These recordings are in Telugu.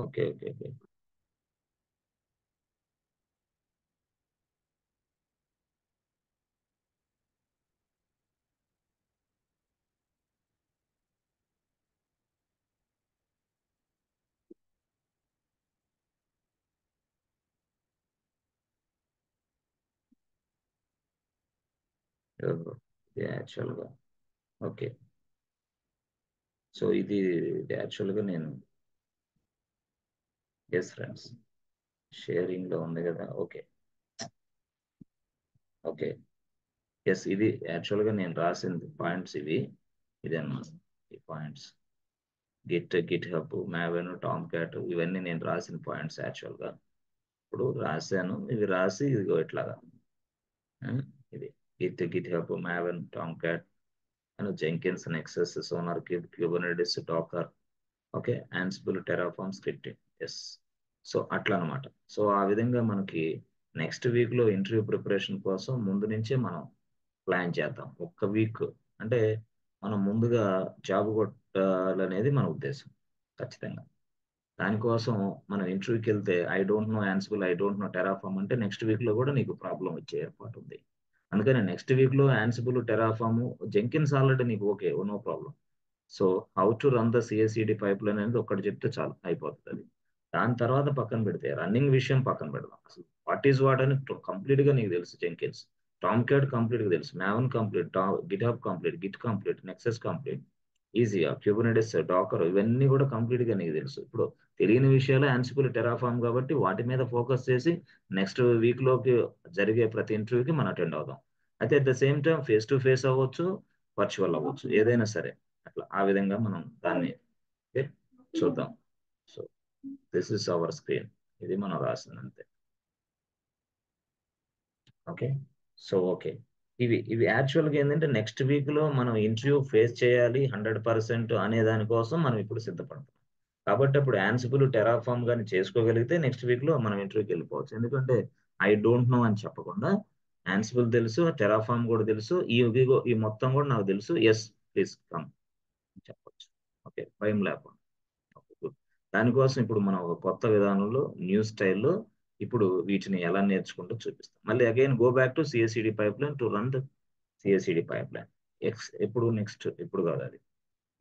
ఓకే ఓకే ఓకే ఇది యాక్చువల్గా ఓకే. సో ఇది యాక్చువల్గా నేను ఎస్ ఫ్రెండ్స్ షేరింగ్లో ఉంది కదా. ఓకే ఓకే ఎస్ ఇది యాక్చువల్గా నేను రాసింది పాయింట్స్ ఇవి. ఇదన్నమాట ఈ points. Git hub, Maven, Tom cat ఇవన్నీ నేను రాసిన పాయింట్స్ యాక్చువల్గా. ఇప్పుడు రాశాను, ఇవి రాసి ఇదిగో ఇట్లాగా ఆ, ఇది GitHub, Maven, Tomcat and Jenkins, Nexus, SonarQube, Kubernetes, Docker, okay, Ansible, Terraform, scripting. Yes. So అట్లా అనమాట. సో ఆ విధంగా మనకి నెక్స్ట్ వీక్లో ఇంటర్వ్యూ ప్రిపరేషన్ కోసం ముందు నుంచే మనం ప్లాన్ చేద్దాం. ఒక్క వీక్ అంటే మనం ముందుగా జాబ్ కొట్టాలనేది మన ఉద్దేశం ఖచ్చితంగా. దానికోసం మనం ఇంటర్వ్యూకి వెళ్తే I don't know Ansible, I don't know Terraform అంటే నెక్స్ట్ వీక్లో కూడా నీకు ప్రాబ్లం వచ్చే ఏర్పాటు ఉంది. అందుకని నెక్స్ట్ వీక్లో యాన్సిబుల్, టెరాఫాము, జెంకిన్స్ ఆల్రెడీ నీకు okay, no problem. So how to run the CICD pipeline అనేది ఒక్కటి చెప్తే చాలు, అయిపోతుంది అది. దాని తర్వాత పక్కన పెడితే రన్నింగ్ విషయం పక్కన పెడదాం. అసలు వాట్ ఈజ్ వాట్ అని కంప్లీట్ గా నీకు తెలుసు. జెంకిన్స్, టామ్ క్యాట్ కంప్లీట్ గా తెలుసు, Maven complete, GitHub complete, Git complete, Nexus complete, ఈజీగా క్యూబర్నెటిస్, డాకర్ ఇవన్నీ కూడా కంప్లీట్ గా నీకు తెలుసు. ఇప్పుడు తెలియని విషయాలు యాన్సిబుల్, టెరాఫామ్ కాబట్టి వాటి మీద ఫోకస్ చేసి నెక్స్ట్ వీక్ లోకి జరిగే ప్రతి ఇంటర్వ్యూకి మనం అటెండ్ అవుదాం. అయితే at the same time face to face అవ్వచ్చు, వర్చువల్ అవ్వచ్చు, ఏదైనా సరే. అట్లా ఆ విధంగా మనం దాన్ని ఓకే, చూద్దాం. So this is our screen. ఇది మనం రాసింది అంతే. ఓకే. సో ఓకే, ఇవి యాక్చువల్గా ఏంటంటే నెక్స్ట్ వీక్ లో మనం ఇంటర్వ్యూ ఫేస్ చేయాలి 100% అనే దానికోసం మనం ఇప్పుడు సిద్ధపడతాం. కాబట్టి అప్పుడు యాన్సిబుల్, టెరాఫామ్ కానీ చేసుకోగలిగితే నెక్స్ట్ వీక్ లో మనం ఇంటర్వ్యూకి వెళ్ళిపోవచ్చు. ఎందుకంటే ఐ డోంట్ నో అని చెప్పకుండా యాన్సిబుల్ తెలుసు, టెరాఫామ్ కూడా తెలుసు, ఈ మొత్తం కూడా నాకు తెలుసు, ఎస్ ప్లీజ్ కమ్ చెప్పొచ్చు. ఓకే, భయం లేకుండా. Okay, good. దానికోసం ఇప్పుడు మనం ఒక కొత్త విధానంలో న్యూ స్టైల్లో ఇప్పుడు వీటిని ఎలా నేర్చుకుంటూ చూపిస్తాం. మళ్ళీ again go back to CICD pipeline to run the CICD pipeline. ఎప్పుడు నెక్స్ట్ ఎప్పుడు కాదు అది.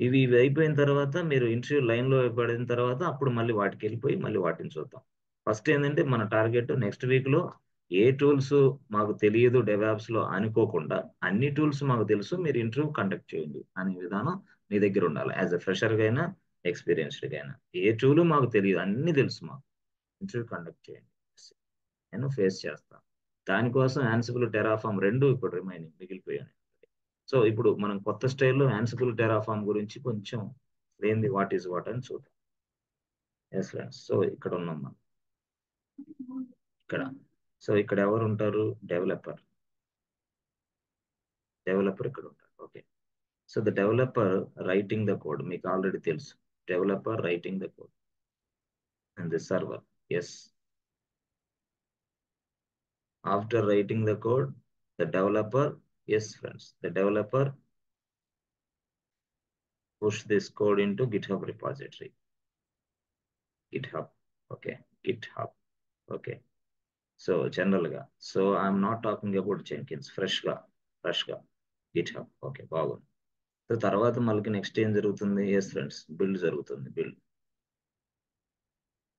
ఇవి అయిపోయిన తర్వాత మీరు ఇంటర్వ్యూ లైన్ లో పడిన తర్వాత అప్పుడు మళ్ళీ వాటికి వెళ్ళిపోయి మళ్ళీ వాటిని చూద్దాం. ఫస్ట్ ఏంటంటే మన టార్గెట్ నెక్స్ట్ వీక్ లో ఏ టూల్స్ మాకు తెలియదు డెవాప్స్ లో అనుకోకుండా అన్ని టూల్స్ మాకు తెలుసు, మీరు ఇంటర్వ్యూ కండక్ట్ చేయండి అనే విధానం మీ దగ్గర ఉండాలి. యాజ్ ఎ ఫ్రెషర్ గైనా ఎక్స్పీరియన్స్డ్ గైనా ఏ టూలు మాకు తెలియదు, అన్ని తెలుసు మాకు, ఇంటర్వ్యూ కండక్ట్ చేయండి, నేను ఫేస్ చేస్తాను. దానికోసం యాన్సిబుల్, టెరాఫామ్ రెండు ఇప్పుడు రిమైనింగ్ మిగిలిపోయాను. సో ఇప్పుడు మనం కొత్త స్టైల్లో యాన్సిబుల్, టెరాఫామ్ గురించి కొంచెం ఏంది వాట్ ఈస్ వాట్ అని చూద్దాం. Yes friends. సో ఇక్కడ ఉన్నాం మనం ఇక్కడ. సో ఇక్కడ ఎవరు ఉంటారు? డెవలపర్. డెవలపర్ ఇక్కడ ఉంటారు. Okay. So the developer writing the code మీకు ఆల్రెడీ తెలుసు. Developer writing the code and the server. Yes. After writing the code the developer, yes friends, the developer push this code into GitHub repository. GitHub. Okay. GitHub. Okay. So జనరల్గా, so I'm not talking about Jenkins. ఫ్రెష్గా GitHub. ఓకే, బాగుంది. సో తర్వాత మళ్ళీ నెక్స్ట్ ఏం జరుగుతుంది? ఎస్ ఫ్రెండ్స్, బిల్డ్ జరుగుతుంది.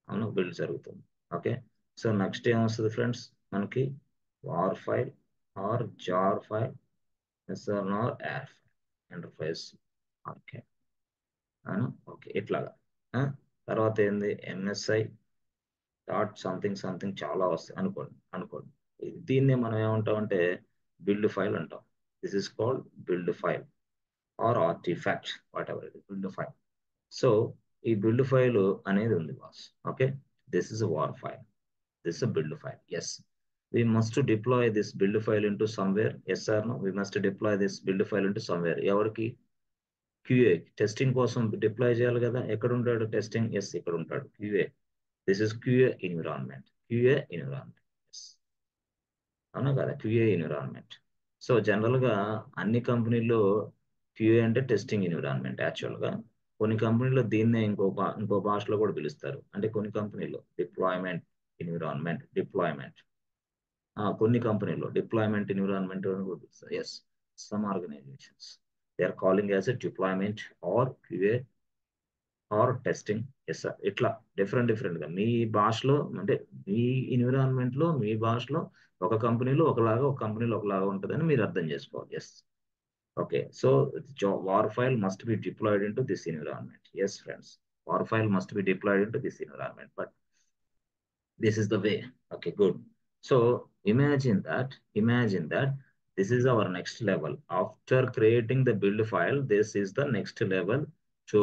అవును, బిల్డ్ జరుగుతుంది. ఓకే. సో నెక్స్ట్ ఏం వస్తుంది ఫ్రెండ్స్ మనకి? War file or jar file, yes or or ear file, enterprise. Okay. అవును, ఓకే, ఇట్లాగా. తర్వాత ఏంది? ఎంఎస్ఐ డాట్ సంథింగ్ సంథింగ్ చాలా వస్తాయి అనుకోండి. దీన్నే మనం ఏమంటామంటే బిల్డ్ ఫైల్ అంటాం. This is called build file or artifact, whatever it, build file. So ఈ బిల్డ్ ఫైల్ అనేది ఉంది boss. Okay. This is war file, this build file. Yes, we must deploy this build file into somewhere. Yes or no? We must deploy this build file into somewhere. ఎవరికి? క్యూఏ టెస్టింగ్ కోసం డిప్లాయ్ చేయాలి కదా. ఎక్కడ ఉంటాడు టెస్టింగ్? ఎస్, ఇక్కడ ఉంటాడు QA. This is QA environment. అవునా కదా, క్యూఏ ఎన్విరాన్మెంట్. సో జనరల్ గా అన్ని కంపెనీల్లో క్యూఏ అంటే టెస్టింగ్ ఎన్విరాన్మెంట్ యాక్చువల్ గా. కొన్ని కంపెనీలో దీన్నే ఇంకో భాషలో కూడా పిలుస్తారు. అంటే కొన్ని కంపెనీలో డిప్లాయ్మెంట్ ఎన్విరాన్మెంట్, డిప్లాయ్మెంట్. కొన్ని కంపెనీలో డిప్లాయ్మెంట్ ఎన్విరాన్మెంట్ అని కూడా పిలుస్తారు. Yes, some organisations they are calling as a deployment or QA or testing. Yes sir, ఇట్లా డిఫరెంట్ గా మీ భాషలో, అంటే మీ ఎన్విరాన్మెంట్ లో, మీ భాషలో ఒక కంపెనీలో ఒకలాగా, ఒక కంపెనీలో ఒకలాగా ఉంటుందని మీరు అర్థం చేసుకోవాలి. Yes. Okay, so war file must be deployed into this environment. Yes, friends, war file must be deployed into this environment, but this is the way. Okay, good. So imagine that this is our next level. After creating the build file, this is the next level to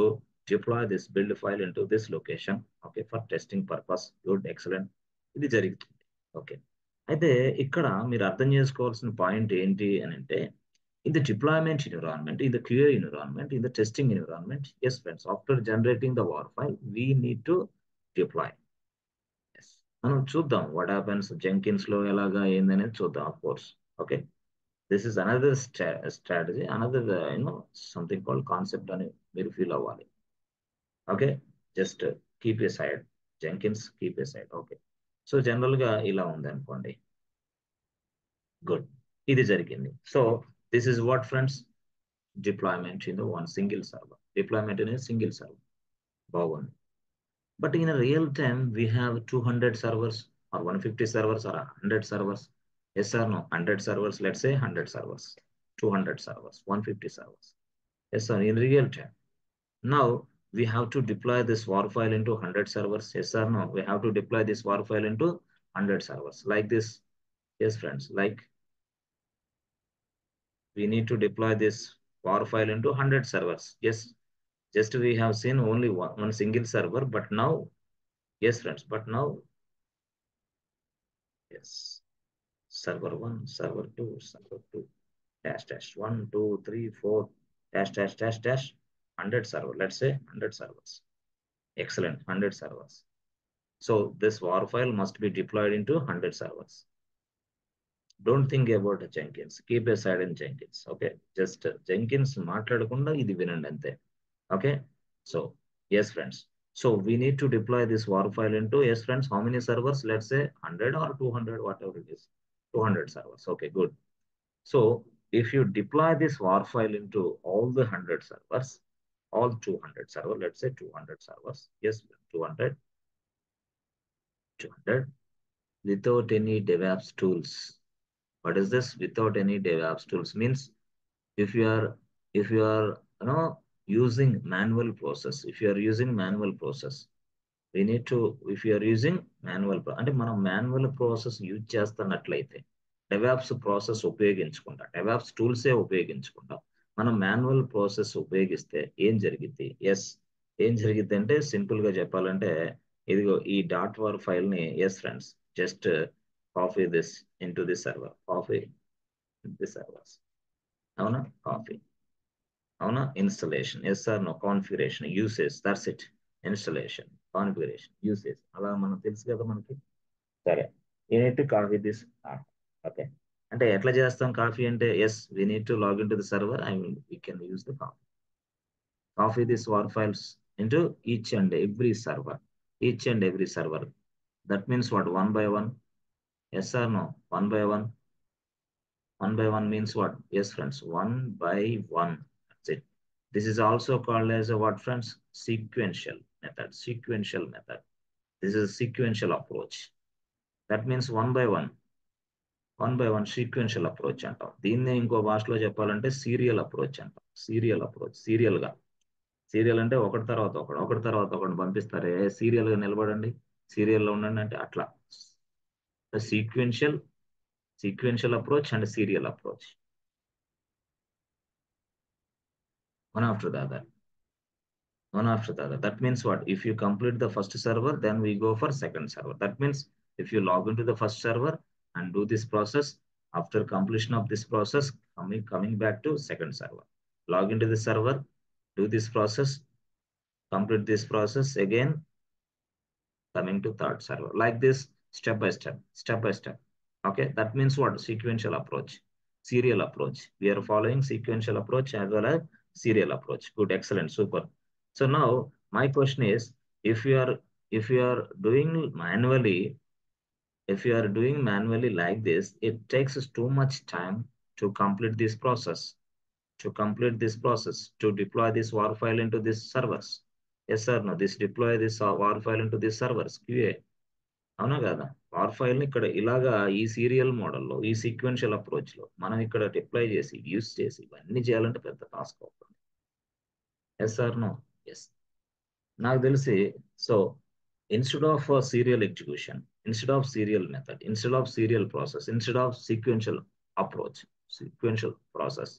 deploy this build file into this location. Okay, for testing purpose. Good, excellent. ఇది జరుగుతుంది. ఓకే, అయితే ఇక్కడ మీరు అర్థం చేసుకోవాల్సిన పాయింట్ ఏంటి అని అంటే, in the deployment environment, in the QA environment, in the testing environment, yes, friends, after generating the war file, we need to deploy. Yes. మనం చూద్దాం what happens Jenkins లో ఎలాగా ఏందనేది చూద్దాం, of course. Okay. This is another strategy, another, something called concept అని మీరు ఫీల్ అవ్వాలి. Okay. Just keep aside. Jenkins, keep aside. Okay. So జనరల్గా ఇలా ఉంది అనుకోండి. గుడ్, ఇది జరిగింది. So this is what friends, deployment in the one single server. Deployment in a single server. బాగుంది. But in a real time, we have 200 servers or 150 servers or 100 servers. Yes or no? 100 servers, let's say 100 servers, 200 servers, 150 servers. Yes sir, in real time. Now, we have to deploy this war file into 100 servers. Yes or no? We have to deploy this war file into 100 servers. Like this. Yes, friends. Like, we need to deploy this war file into 100 servers. Yes, just we have seen only one single server, but now, yes, friends, but now, yes, server 1, server 2, server 2, dash, dash, 1, 2, 3, 4, dash, dash, dash, dash, 100 server, let's say 100 servers. Excellent, 100 servers. So this war file must be deployed into 100 servers. Don't think about Jenkins. Keep aside in Jenkins. Okay, just Jenkins మాట్లాడకుండా ఇది వినండి అంతే. Okay, so yes, friends. So we need to deploy this war file into, yes, friends, how many servers? Let's say 100 or 200, whatever it is. 200 servers. Okay, good. So if you deploy this war file into all the 100 servers, all 200 servers, let's say 200 servers. Yes, 200, without any DevOps tools. What is this? Without any DevOps tools means, if you are using manual process, if you are using manual process, we need to, if you are using manual అంటే మనం మాన్యువల్ ప్రాసెస్ యూజ్ చేస్తున్నట్లయితే, డెవాప్స్ ప్రాసెస్ ఉపయోగించుకుంటా, డెవాప్స్ టూల్సే ఉపయోగించుకుంటాం, మనం మాన్యువల్ ప్రాసెస్ ఉపయోగిస్తే ఏం జరిగింది? ఎస్, ఏం జరిగింది అంటే, సింపుల్ గా చెప్పాలంటే, ఇదిగో ఈ డాట్ వార్ ఫైల్ ని, yes friends, just copy this into the server, copy the servers. అవునా? కాపీ. అవునా? Installation. Yes or no? Configuration, usage, that's it. Installation, configuration, usage, అలా మనం తెలుసు కదా మనకి. సరే, you need to copy this. Okay, అంటే ఎట్లా చేస్తాం కాపీ అంటే, yes, we need to log in to the server, I mean we can use the copy this war files into each and every server, each and every server. That means what? 1 by 1. Yes or no? 1 by 1. 1 by 1 means what? Yes, friends, 1 by 1. That's it. This is also called as a what, friends? Sequential method. Sequential method. This is a sequential approach. That means 1 by 1. 1 by 1 sequential approach అంటాం. దీన్నే ఇంకో భాషలో చెప్పాలంటే సీరియల్ అప్రోచ్ అంటాం. Serial approach. సీరియల్ గా. సీరియల్ అంటే ఒకటి తర్వాత ఒకటి, ఒకటి తర్వాత ఒకటి పంపిస్తారే, సీరియల్ గా నిలబడండి, సీరియల్ లో ఉండండి అంటే అట్లా. Sequential approach and serial approach. One after the other. One after the other. That means what? If you complete the first server, then we go for second server. That means if you log into the first server and do this process, after completion of this process, coming back to second server. Log into the server, do this process, complete this process again, coming to third server. Like this, step by step, step by step. Okay, that means what? Sequential approach, serial approach. We are following sequential approach as well as serial approach. Good, excellent, super. So now my question is, if you are doing manually, if you are doing manually like this, it takes us too much time to complete this process, to deploy this WAR file into this servers. Yes or no? This deploy this WAR file into this servers, QA. అవునా కదా? వార్ ఫైల్ ని ఇక్కడ ఇలాగా ఈ సీరియల్ మోడల్లో, ఈ సీక్వెన్షియల్ అప్రోచ్ లో మనం ఇక్కడ డిప్లాయ్ చేసి యూస్ చేసి ఇవన్నీ చేయాలంటే పెద్ద టాస్క్ అవుతుంది. Yes or no? ఎస్. నాకు తెలిసి so instead of serial execution, instead of serial method, instead of serial process, instead of sequential approach, sequential process,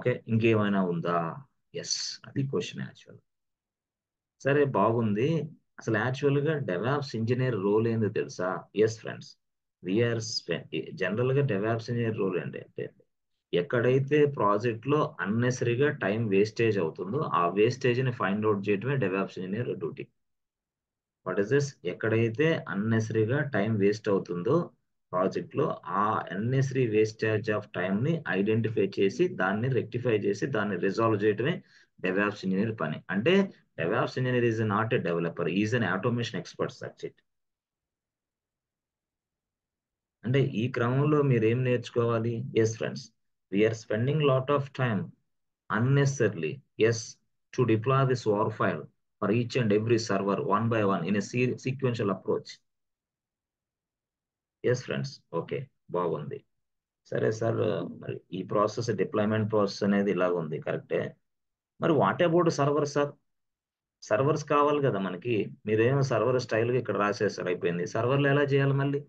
okay, ఇంకేమైనా ఉందా? ఎస్, అది క్వశ్చన్ యాక్చువల్. సరే బాగుంది. అసలు యాక్చువల్ గా డెవాప్స్ ఇంజనీర్ రోల్ ఏందో తెలుసా? ఎస్ ఫ్రెండ్స్, విఆర్ జనరల్ గా డెవాప్స్ ఇంజనీర్ రోల్ ఏంటంటే ఎక్కడైతే ప్రాజెక్ట్ లో అన్నెసరీగా టైం వేస్టేజ్ అవుతుందో ఆ వేస్టేజ్ ని ఫైండ్ అవుట్ చేయడమే DevOps engineer duty. What is this? ఎక్కడైతే అన్నెసరీగా టైం వేస్ట్ అవుతుందో ప్రాజెక్ట్ లో ఆ అన్నెసరీ వేస్టేజ్ ఆఫ్ టైం ని ఐడెంటిఫై చేసి దాన్ని రెక్టిఫై చేసి దాన్ని రిజాల్వ్ చేయడమే డెవాప్స్ ఇంజనీర్ పని. అంటే DevOps engineer is not a developer, is an automation expert. Such it. అంటే ఈ క్రమంలో మీరు ఏం నేర్చుకోవాలి? Yes friends, we're spending lot of time unnecessarily, yes, to deploy this WAR file for each and every server one by one in a sequential approach. Yes friends, okay, బాగుంది. సరే సార్, మరి ఈ ప్రాసెస్ డిప్లాయ్మెంట్ ప్రాసెస్ అనేది ఇలాగ ఉంది, కరెక్టే. మరి what about server sir? Servers కావాలి కదా మనకి. మీరేమో సర్వర్ స్టైల్గా ఇక్కడ రాసేసారు, అయిపోయింది. సర్వర్లు ఎలా చేయాలి మళ్ళీ?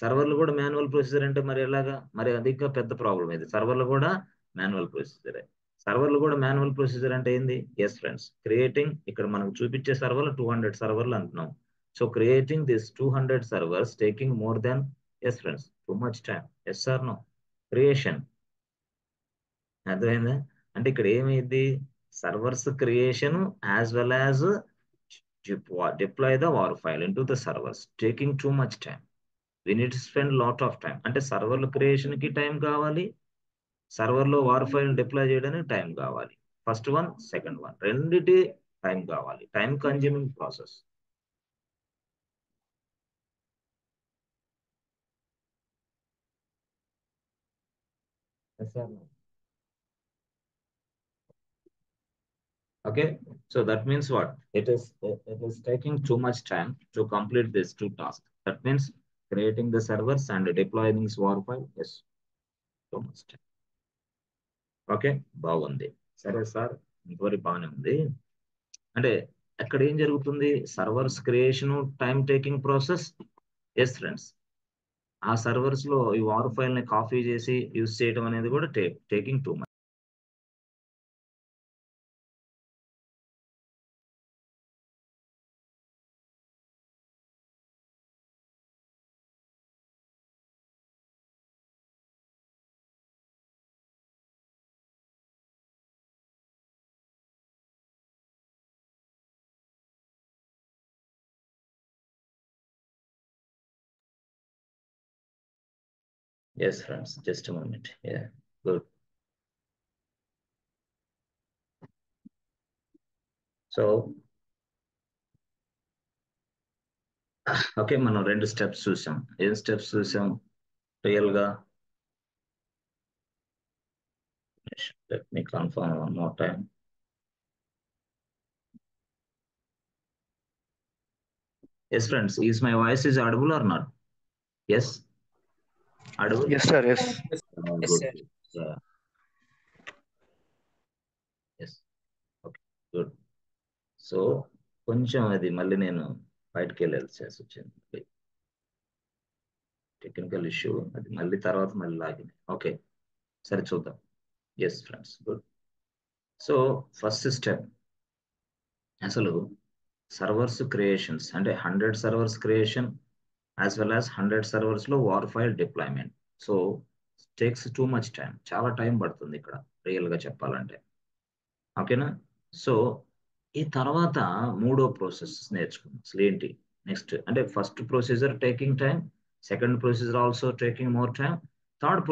సర్వర్లు కూడా మాన్యువల్ ప్రొసీజర్ అంటే మరి ఎలాగా? మరి అది ఇంకా పెద్ద ప్రాబ్లం ఇది. సర్వర్లు కూడా మాన్యువల్ ప్రొసీజరే. సర్వర్లు కూడా మాన్యువల్ ప్రొసీజర్ అంటే ఏంది? ఎస్ ఫ్రెండ్స్, క్రియేటింగ్, ఇక్కడ మనకు చూపించే సర్వర్లు 200 సర్వర్లు అంటున్నాం. So creating this 200 servers taking more than, yes friends, too much time. Yes or no? Creation అర్థమైందా? అంటే ఇక్కడ ఏమైంది? Servers creation as well as deploy the war file in to the servers taking too much time. We need to spend lot of time. అంటే సర్వర్ల క్రియేషన్ కి టైం కావాలి, సర్వర్ లో వార్ ఫైల్ డిప్లాయ్ చేయడానికి టైం కావాలి. ఫస్ట్ వన్, సెకండ్ వన్, రెండిటి టైం కావాలి. Time consuming process. Okay, so that means what? It is taking too much time to complete these two tasks. That means creating the servers and deploying this war file. Yes, too much time. Okay, బాగుంది. సరే సార్, ఇంతవరకు బాగానే ఉంది. అంటే అక్కడ ఏం జరుగుతుంది? Servers creation time taking process. Yes friends, ఆ సర్వర్స్ లో ఈ వార్ ఫైల్ ని కాపీ చేసి యూజ్ చేయడం అనేది కూడా taking too much. Yes friends, just moment. Good. So okay, మనం రెండు స్టెప్స్ చూసాం. ఏం స్టెప్స్ చూసాం రియల్ గా? Let me confirm one more time. Yes friends, is my voice is audible or not? Yes, audible. Yes, sir. Yes. Yes, good. sir. Yes, okay, good. So కొంచెం అది మళ్ళీ నేను బయటకు వెళ్ళాల్సి వచ్చింది, టెక్నికల్ ఇష్యూ అది. మళ్ళీ తర్వాత మళ్ళీ లాగిన్. ఓకే, సరే చూద్దాం. Yes friends, good. So first step, అసలు సర్వర్స్ క్రియేషన్స్ అంటే 100 servers creation as well as 100 servers లో war file deployment. So takes too much time, చాలా టైం పడుతుంది ఇక్కడ రియల్ గా చెప్పాలంటే. ఓకేనా? సో ఈ తర్వాత మూడో ప్రాసెస్ నేర్చుకున్నాం. అసలు ఏంటి నెక్స్ట్ అంటే, first procedure taking time, second procedure also taking more time, third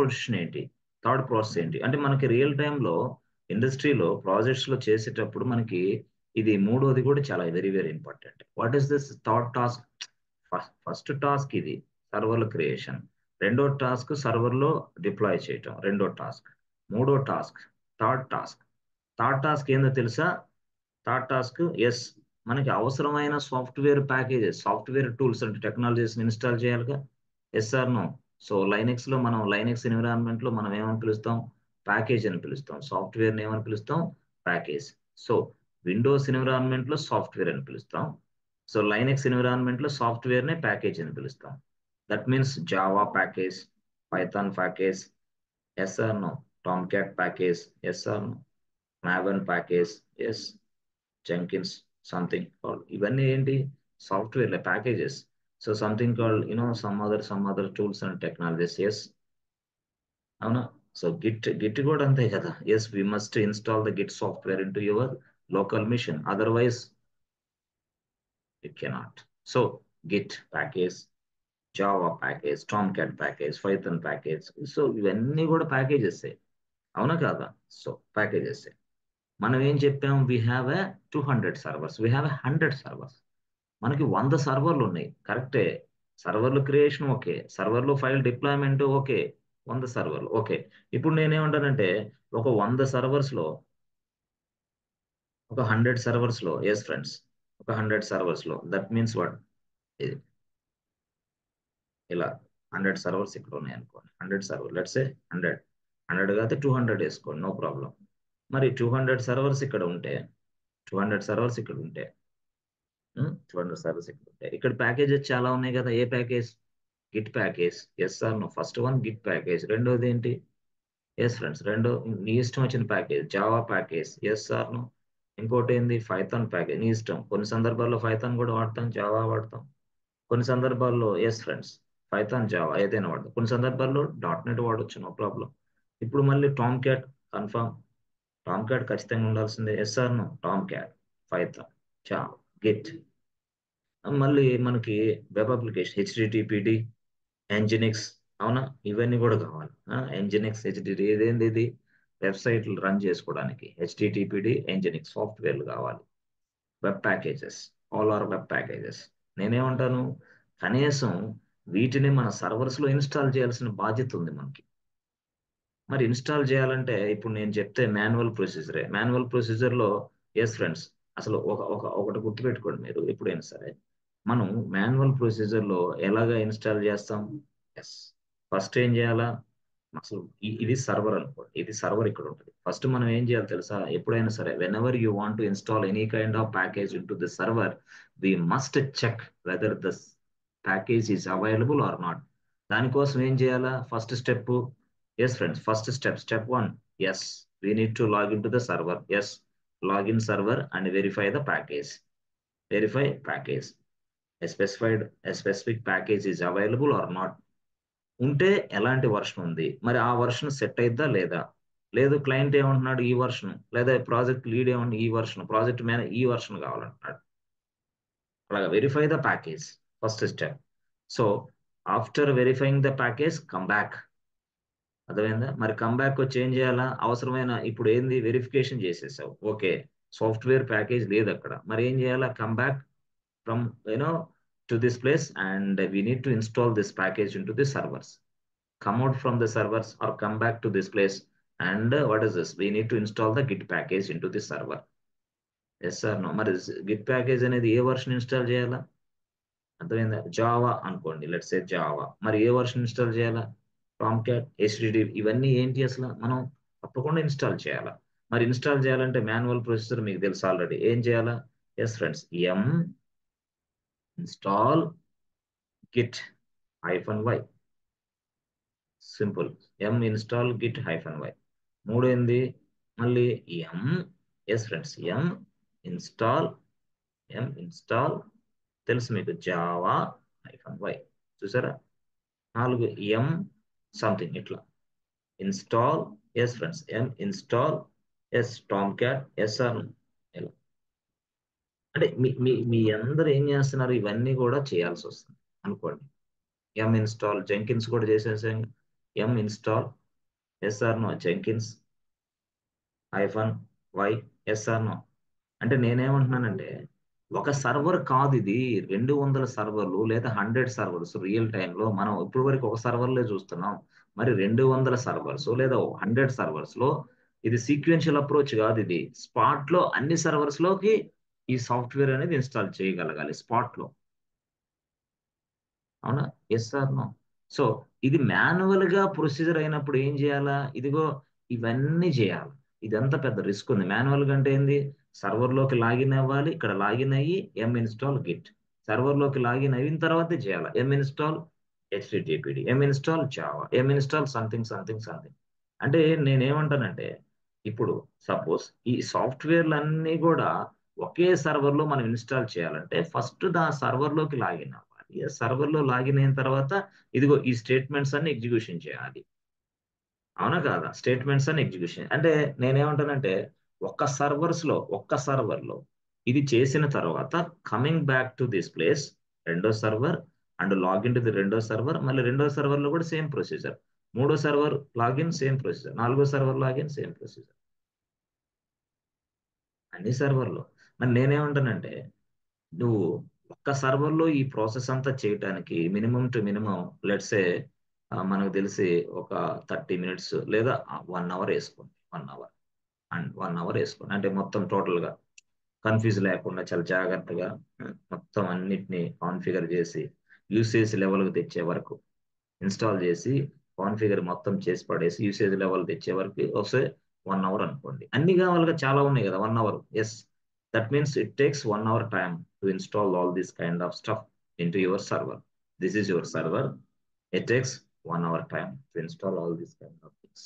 process ఏంటి అంటే మనకి రియల్ టైంలో ఇండస్ట్రీలో ప్రాజెక్ట్స్లో చేసేటప్పుడు మనకి ఇది మూడోది కూడా చాలా very very important. What is this third task? First task ఇది సర్వర్ల క్రియేషన్, రెండో టాస్క్ సర్వర్లో డిప్లాయ్ చేయటం, రెండో టాస్క్. మూడో టాస్క్ థర్డ్ టాస్క్ ఏందో తెలుసా? థర్డ్ టాస్క్ ఎస్, మనకి అవసరమైన సాఫ్ట్వేర్ ప్యాకేజెస్, సాఫ్ట్వేర్ టూల్స్ అంటే టెక్నాలజీస్ ఇన్స్టాల్ చేయాలిగా. Yes or no? So Linux లో మనం లైనెక్స్ ఎన్విరాన్మెంట్ లో మనం ఏమని పిలుస్తాం? ప్యాకేజ్ అని పిలుస్తాం. సాఫ్ట్వేర్ ఏమని పిలుస్తాం? ప్యాకేజ్. సో విండోస్ ఎన్విరాన్మెంట్ లో సాఫ్ట్వేర్ అని పిలుస్తాం. సో లైనెక్స్ ఎన్విరాన్మెంట్ లో సాఫ్ట్వేర్ నే ప్యాకేజ్ అని పిలుస్తాం. That means Java package, Python package, yes or no? Tomcat package, yes or no? Maven package, yes. Jenkins something called, ఇవన్నీ ఏంటి? Software packages. So something called some other tools and technologies, yes. అవునా? సో గిట్ కూడా అంతే కదా. Yes, we must install the Git software in to your local machine, otherwise it cannot. So Git package, Java package, Tomcat package, Python package, so ఇవన్నీ కూడా ప్యాకేజెస్. అవునా కాదా? So packages. మనం ఏం చెప్పాం? We have a 200 servers, we have a 100 servers. మనకి 100 సర్వర్లు ఉన్నాయి, కరెక్టే. సర్వర్లు క్రియేషన్ ఓకే, సర్వర్లో ఫైల్ డిప్లాయ్మెంట్ ఓకే, 100 సర్వర్లు ఓకే. ఇప్పుడు నేనేమంటానంటే ఒక 100 సర్వర్స్లో, ఒక 100 సర్వర్స్లో, ఎస్ ఫ్రెండ్స్, ఒక 100 సర్వర్స్లో దట్ మీన్స్ వాట్? ఇది ఇలా 100 సర్వర్స్ ఇక్కడ ఉన్నాయి అనుకోండి. 100 సర్వర్, లెట్స్ ఏ 100, 100 కాదు 200 వేసుకోండి, నో ప్రాబ్లం. మరి 200 సర్వర్స్ ఇక్కడ ఉంటే, 200 సర్వర్స్ ఇక్కడ ఉంటే 200 సర్వర్స్ ఇక్కడ ఉంటాయి. ఇక్కడ ప్యాకేజెస్ చాలా ఉన్నాయి కదా. ఏ package? Git package. Yes or no? First one Git package. రెండోది ఏంటి? ఎస్ ఫ్రెండ్స్, రెండో నీ ఇష్టం వచ్చిన package Java package. Yes or no? ఇంకోటి ఏంది? Python package. నీ ఇష్టం, కొన్ని సందర్భాల్లో పైథాన్ కూడా వాడతాం, జావా వాడతాం. కొన్ని సందర్భాల్లో ఎస్ ఫ్రెండ్స్, పైథాన్ జావా ఏదైనా వాడతాం. కొన్ని సందర్భాల్లో .NET వాడొచ్చు, నో ప్రాబ్లం. ఇప్పుడు మళ్ళీ Tomcat confirm, Tomcat ఖచ్చితంగా ఉండాల్సిందే. Yes or no? Tomcat, Python, Java, Git. మళ్ళీ మనకి వెబ్ అప్లికేషన్ హెచ్డిటిపిడి, ఎంజినిక్స్, అవునా? ఇవన్నీ కూడా కావాలి. ఎంజినిక్స్, హెచ్డిటి, ఇదేంది ఇది? వెబ్సైట్లు రన్ చేసుకోవడానికి హెచ్డిటిపిడి, ఎంజినిక్స్ సాఫ్ట్వేర్లు కావాలి. Web packages, all are web packages. నేనేమంటాను, కనీసం వీటిని మన సర్వర్స్ లో ఇన్స్టాల్ చేయాల్సిన బాధ్యత ఉంది మనకి. మరి ఇన్స్టాల్ చేయాలంటే ఇప్పుడు నేను చెప్తే మాన్యువల్ ప్రొసీజర్లో. ఎస్ ఫ్రెండ్స్, అసలు ఒకటి గుర్తుపెట్టుకోండి మీరు ఎప్పుడైనా సరే, మనం మాన్యువల్ ప్రొసీజర్లో ఎలాగ ఇన్స్టాల్ చేస్తాం? ఎస్, ఫస్ట్ ఏం చేయాలా? అసలు ఇది సర్వర్ అనుకోండి, ఇది సర్వర్ ఇక్కడ ఉంటుంది. ఫస్ట్ మనం ఏం చేయాలి తెలుసా? ఎప్పుడైనా సరే whenever you want to install any kind of package in to the server, we must check whether the package is available or not. దానికోసం ఏం చేయాలా? First step, yes friends, first step one, yes, we need to log in to the server. Yes, login server and verify the package. Verify package, specific package is available or not. ఉంటే ఎలాంటి వర్షన్ ఉంది, మరి ఆ వర్షన్ సెట్ అయిద్దా లేదా? లేదు క్లయింట్ ఏమంటున్నాడు ఈ వర్షన్, లేదా ప్రాజెక్ట్ లీడ్ ఏమంటున్నాడు ఈ వర్షన్, ప్రాజెక్ట్ మేనేజర్ ఈ వర్షన్ కావాలంటున్నాడు. అలాగా verify the package, first step. So after verifying the package come back. అర్థమైందా? మరి కమ్ బ్యాక్ వచ్చి ఏం చేయాలా? అవసరమైన ఇప్పుడు ఏంది? వెరిఫికేషన్ చేసేసావు, ఓకే, సాఫ్ట్వేర్ ప్యాకేజ్ లేదు అక్కడ, మరి ఏం చేయాలా? Come back from to this place and we need to install this package into the servers. Come out from the servers or come back to this place and what is this? We need to install the git package into the server. Yes or no? మరి గిట్ ప్యాకేజ్ అనేది ఏ వర్షన్ ఇన్స్టాల్ చేయాలా? అర్థమైందా? జావా అనుకోండి, లెట్స్ సే జావా, మరి ఏ వర్షన్ ఇన్స్టాల్ చేయాలా? టామ్ క్యాట్, హెచ్డిడి, ఇవన్నీ ఏంటి అసలు మనం తప్పకుండా ఇన్స్టాల్ చేయాలా. మరి ఇన్స్టాల్ చేయాలంటే మాన్యువల్ ప్రొసీజర్ మీకు తెలుసు ఆల్రెడీ. ఏం చేయాలా? Yes friends, install git -y, simple. install git -y. మూడేంది? మళ్ళీ ఎస్ ఫ్రెండ్స్, ఇన్స్టాల్ ఇన్స్టాల్ తెలుసు మీకు, జావా -y. చూసారా? 4 సంథింగ్ ఇట్లా install. Yes friends, install, yes Tomcat, yes or ఇలా. అంటే మీ అందరూ ఏం చేస్తున్నారు? ఇవన్నీ కూడా చేయాల్సి వస్తుంది అనుకోండి. ఇన్స్టాల్ జెంకిన్స్ కూడా చేసేసాం. Install, yes or no? Jenkins hyphen y, yes or no. అంటే నేనేమంటున్నానంటే ఒక సర్వర్ కాదు ఇది, 200 సర్వర్లు లేదా 100 సర్వర్స్ రియల్ టైంలో మనం ఇప్పుడు వరకు ఒక సర్వర్లే చూస్తున్నాం. మరి 200 సర్వర్స్ లేదా 100 సర్వర్స్ లో ఇది సీక్వెన్షియల్ అప్రోచ్ కాదు, ఇది స్పాట్ లో అన్ని సర్వర్స్ లోకి ఈ సాఫ్ట్వేర్ అనేది ఇన్స్టాల్ చేయగలగాలి స్పాట్ లో. అవునా? Yes or no? సో ఇది మాన్యువల్ గా ప్రొసీజర్ అయినప్పుడు ఏం చేయాలా? ఇదిగో ఇవన్నీ చేయాలి. ఇదంతా పెద్ద రిస్క్ ఉంది. మాన్యువల్ గా అంటే ఏంది? సర్వర్ లోకి లాగిన్ అవ్వాలి, ఇక్కడ లాగిన్ అయ్యి ఎం ఇన్స్టాల్ గిట్, సర్వర్ లోకి లాగిన్ అయిన తర్వాతే చేయాలి ఎం ఇన్స్టాల్ హెచ్టిటిపిడి, ఎం ఇన్స్టాల్ జావా, ఎం ఇన్స్టాల్ సంథింగ్ సంథింగ్ సంథింగ్. అంటే నేనేమంటానంటే ఇప్పుడు సపోజ్ ఈ సాఫ్ట్వేర్లన్నీ కూడా ఒకే సర్వర్ లో మనం ఇన్స్టాల్ చేయాలంటే ఫస్ట్ దా సర్వర్ లోకి లాగిన్ అవ్వాలి, సర్వర్ లో లాగిన్ అయిన తర్వాత ఇదిగో ఈ స్టేట్మెంట్స్ అన్ని ఎగ్జిక్యూషన్ చేయాలి. అవునా కాదా? స్టేట్మెంట్స్ అని ఎగ్జిక్యూషన్ అంటే నేనేమంటానంటే ఒక్క సర్వర్ లో ఇది చేసిన తర్వాత coming back to this place, రెండో server and login to the రెండో సర్వర్, మళ్ళీ రెండో సర్వర్ లో కూడా సేమ్ ప్రొసీజర్, మూడో సర్వర్ లాగిన్ సేమ్ ప్రొసీజర్, నాలుగో సర్వర్ లాగిన్ సేమ్ ప్రొసీజర్, అన్ని సర్వర్లు. మరి నేనేమంటానంటే నువ్వు ఒక్క సర్వర్లో ఈ ప్రాసెస్ అంతా చేయటానికి మినిమం టు మినిమం లెట్సే మనకు తెలిసి ఒక 30 మినిట్స్ లేదా 1 అవర్ వేసుకోండి, 1 అవర్ అండ్ 1 అవర్ వేసుకోండి. అంటే మొత్తం టోటల్గా కన్ఫ్యూజ్ లేకుండా చాలా జాగ్రత్తగా మొత్తం అన్నిటిని కాన్ఫిగర్ చేసి యూసేజ్ లెవెల్కి తెచ్చే వరకు ఇన్స్టాల్ చేసి కాన్ఫిగర్ మొత్తం చేసి పడేసి యూసేజ్ లెవెల్ తెచ్చే వరకు వస్తే 1 అవర్ అనుకోండి. అన్ని కావాలిగా, చాలా ఉన్నాయి కదా 1 hour. Yes, that means it takes 1 hour time to install all this kind of stuff into your server. This is your server, it takes 1 hour time to install all this kind of things.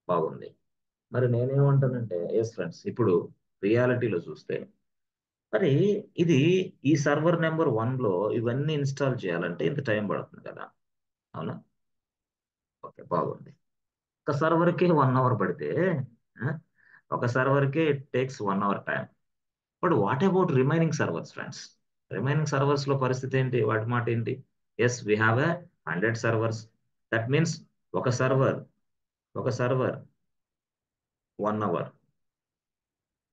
బాగుంది. మరి నేనేమంటానంటే ఎస్ ఫ్రెండ్స్, ఇప్పుడు రియాలిటీలో చూస్తే మరి ఇది ఈ సర్వర్ నెంబర్ 1లో ఇవన్నీ ఇన్స్టాల్ చేయాలంటే ఇంత టైం పడుతుంది కదా. అవునా? ఓకే, బాగుంది. ఒక సర్వర్కి 1 అవర్ పడితే ఆ, ఒక సర్వర్కి it takes 1 hour time. But what about remaining servers friends? Remaining servers లో పరిస్థితి ఏంటి? వాటి మాట ఏంటి? Yes, we have 100 servers. That means ఒక సర్వర్ ఒక సర్వర్ 1 అవర్,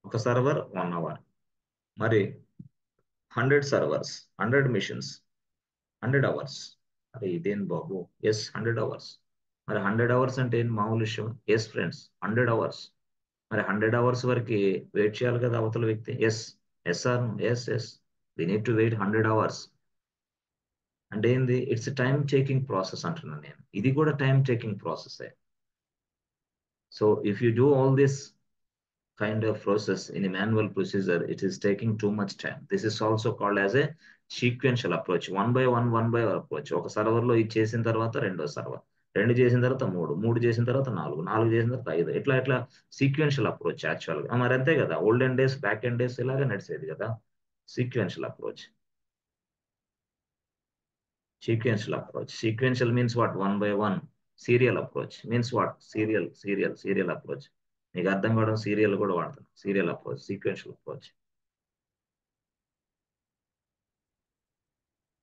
ఒక సర్వర్ 1 అవర్. మరి 100 సర్వర్స్, 100 మిషన్స్, 100 అవర్స్. అరే ఇదేం బాబు! Yes, 100 hours. మరి 100 అవర్స్ అంటే ఏం మామూలు విషయం? Yes friends, 100 hours. మరి 100 అవర్స్ వరకు వెయిట్ చేయాలి కదా అవతల వ్యక్తి. Yes, yes or yes yes, we need to wait 100 hours. అంటే ఏంది? ఇట్స్ టైం టేకింగ్ ప్రాసెస్ అంటున్నాను నేను. ఇది కూడా time taking process. So if you do all this kind of process in a manual procedure, it is taking too much time. This is also called as a sequential approach, one by one approach. ఒక సర్వర్ లో ఇది చేసిన తర్వాత రెండో సర్వర్, రెండు చేసిన తర్వాత మూడు, మూడు చేసిన తర్వాత నాలుగు, నాలుగు చేసిన తర్వాత ఐదు, ఇట్లా ఇట్లా సీక్వెన్షియల్ అప్రోచ్ యాక్చువల్ గా. మరి అంతే కదా, olden days back end days ఇలాగే నడిచేది కదా. Sequential approach, sequential approach. Sequential means what? One by one. Serial approach means what? Serial approach. నీకు అర్థం కావడం సీరియల్ కూడా వాడతాం. Serial approach, sequential approach.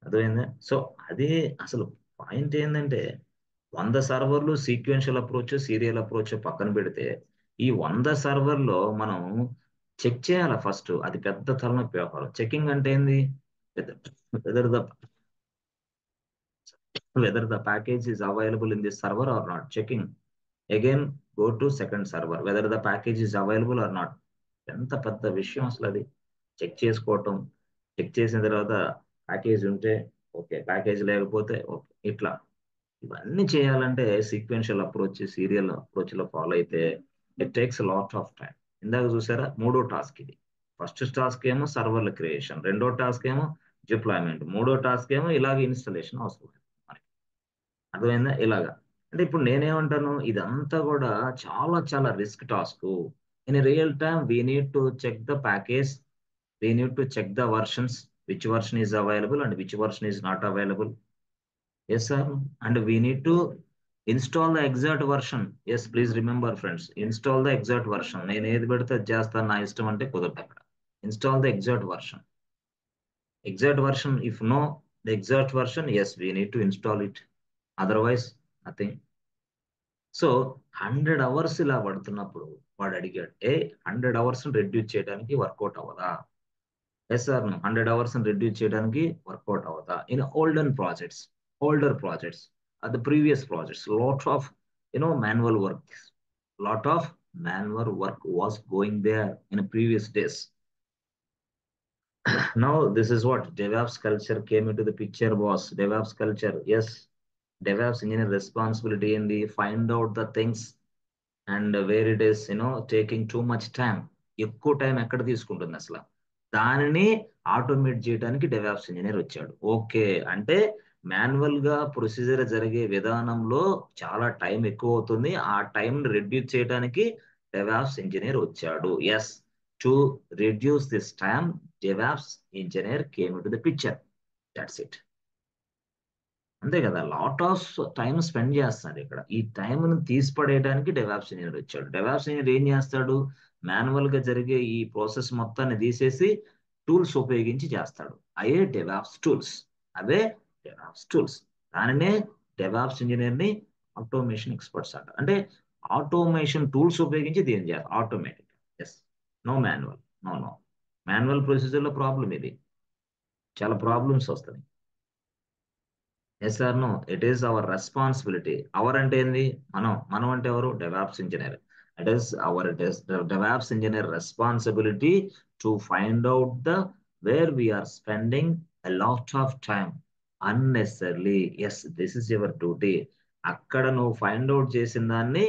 అర్థమైందా? సో అదే అసలు పాయింట్ ఏంటంటే 100 సర్వర్లు సీక్వెన్షియల్ అప్రోచ్, సీరియల్ అప్రోచ్ పక్కన పెడితే ఈ 100 సర్వర్లో మనం చెక్ చేయాలి ఫస్ట్. అది పెద్ద తలనొప్పి వ్యవహారం. చెకింగ్ అంటే ఏంది? Whether the whether the package is available in this server or not. Checking. Again go to second server, whether the package is available or not. ఎంత పెద్ద విషయం అసలు అది. చెక్ చేసుకోవటం, చెక్ చేసిన తర్వాత ప్యాకేజ్ ఉంటే ఓకే, ప్యాకేజ్ లేకపోతే ఓకే, ఇట్లా ఇవన్నీ చేయాలంటే సీక్వెన్షియల్ అప్రోచ్, సీరియల్ అప్రోచ్ లో ఫాలో అయితే it takes lot of time. ఇందాక చూసారా, మూడో టాస్క్ ఇది. ఫస్ట్ టాస్క్ ఏమో సర్వర్ల క్రియేషన్, రెండో టాస్క్ ఏమో డిప్లాయ్మెంట్, మూడో టాస్క్ ఏమో ఇలాగ ఇన్స్టలేషన్ అవసరం మనకి. అర్థమైందా? ఇలాగా. అంటే ఇప్పుడు నేనేమంటాను, ఇదంతా కూడా చాలా చాలా risk task. In real time we need to check the package, we need to check the versions, which version is available and which version is not available. Yes sir. And we need to install the exact version. Yes, please remember friends, install the exact version. నేను ఏది పెడితే అది చేస్తాను, నా ఇష్టం అంటే కుదరదు అక్కడ. Install the exact version. If no the exact version, yes, we need to install it, otherwise nothing. So 100 hours ఇలా పడుతున్నప్పుడు వాడు అడిగాడు, 100 అవర్స్ రెడ్యూస్ చేయడానికి వర్కౌట్ అవ్వదా? ఎస్ సార్, 100 అవర్స్ రెడ్యూస్ చేయడానికి వర్కౌట్ అవుతా in older projects the previous projects manual work lot of manual work was going there in previous days. Now this is what DevOps culture came into the picture was DevOps culture. Yes, DevOps engineer responsibility in the find out the things and where it is taking too much time. ఎక్కువ టైం ఎక్కడ తీసుకుంటుంది అసలు, దానిని ఆటోమేట్ చేయడానికి డెవాప్స్ ఇంజనీర్ వచ్చాడు. ఓకే, అంటే మాన్యువల్ గా ప్రొసీజర్ జరిగే విధానంలో చాలా టైం ఎక్కువ అవుతుంది, ఆ టైం రెడ్యూస్ చేయడానికి డెవాప్స్ ఇంజనీర్ వచ్చాడు. Yes, to reduce this time DevOps engineer came to the picture. That's it. అంతే కదా, లాట్ ఆఫ్ టైం స్పెండ్ చేస్తాడు ఇక్కడ. ఈ టైంను తీసి పడేయడానికి డెవాప్స్ ఇంజనీర్ వచ్చాడు. డెవాప్స్ ఇంజనీర్ ఏం చేస్తాడు, మాన్యువల్ గా జరిగే ఈ ప్రాసెస్ మొత్తాన్ని తీసేసి టూల్స్ ఉపయోగించి చేస్తాడు. అదే డెవాప్స్ టూల్స్, అవే డెవాప్స్ టూల్స్. దానినే డెవాప్స్ ఇంజనీర్ ని ఆటోమేషన్ ఎక్స్పర్ట్స్ అంటారు. అంటే ఆటోమేషన్ టూల్స్ ఉపయోగించి దీన్ని చేస్తారు automatic. Yes, no manual, no manual procedure లో ప్రాబ్లం ఇది, చాలా ప్రాబ్లమ్స్ వస్తాయి. Yes or no, it is our responsibility. Our అంటే ఏంది, మనం అంటే ఎవరు, DevOps engineer. It is our DevOps engineer responsibility to find out the where we're spending a lot of time unnecessarily. Yes, this is your duty. అక్కడ నువ్వు ఫైండ్ అవుట్ చేసిన దాన్ని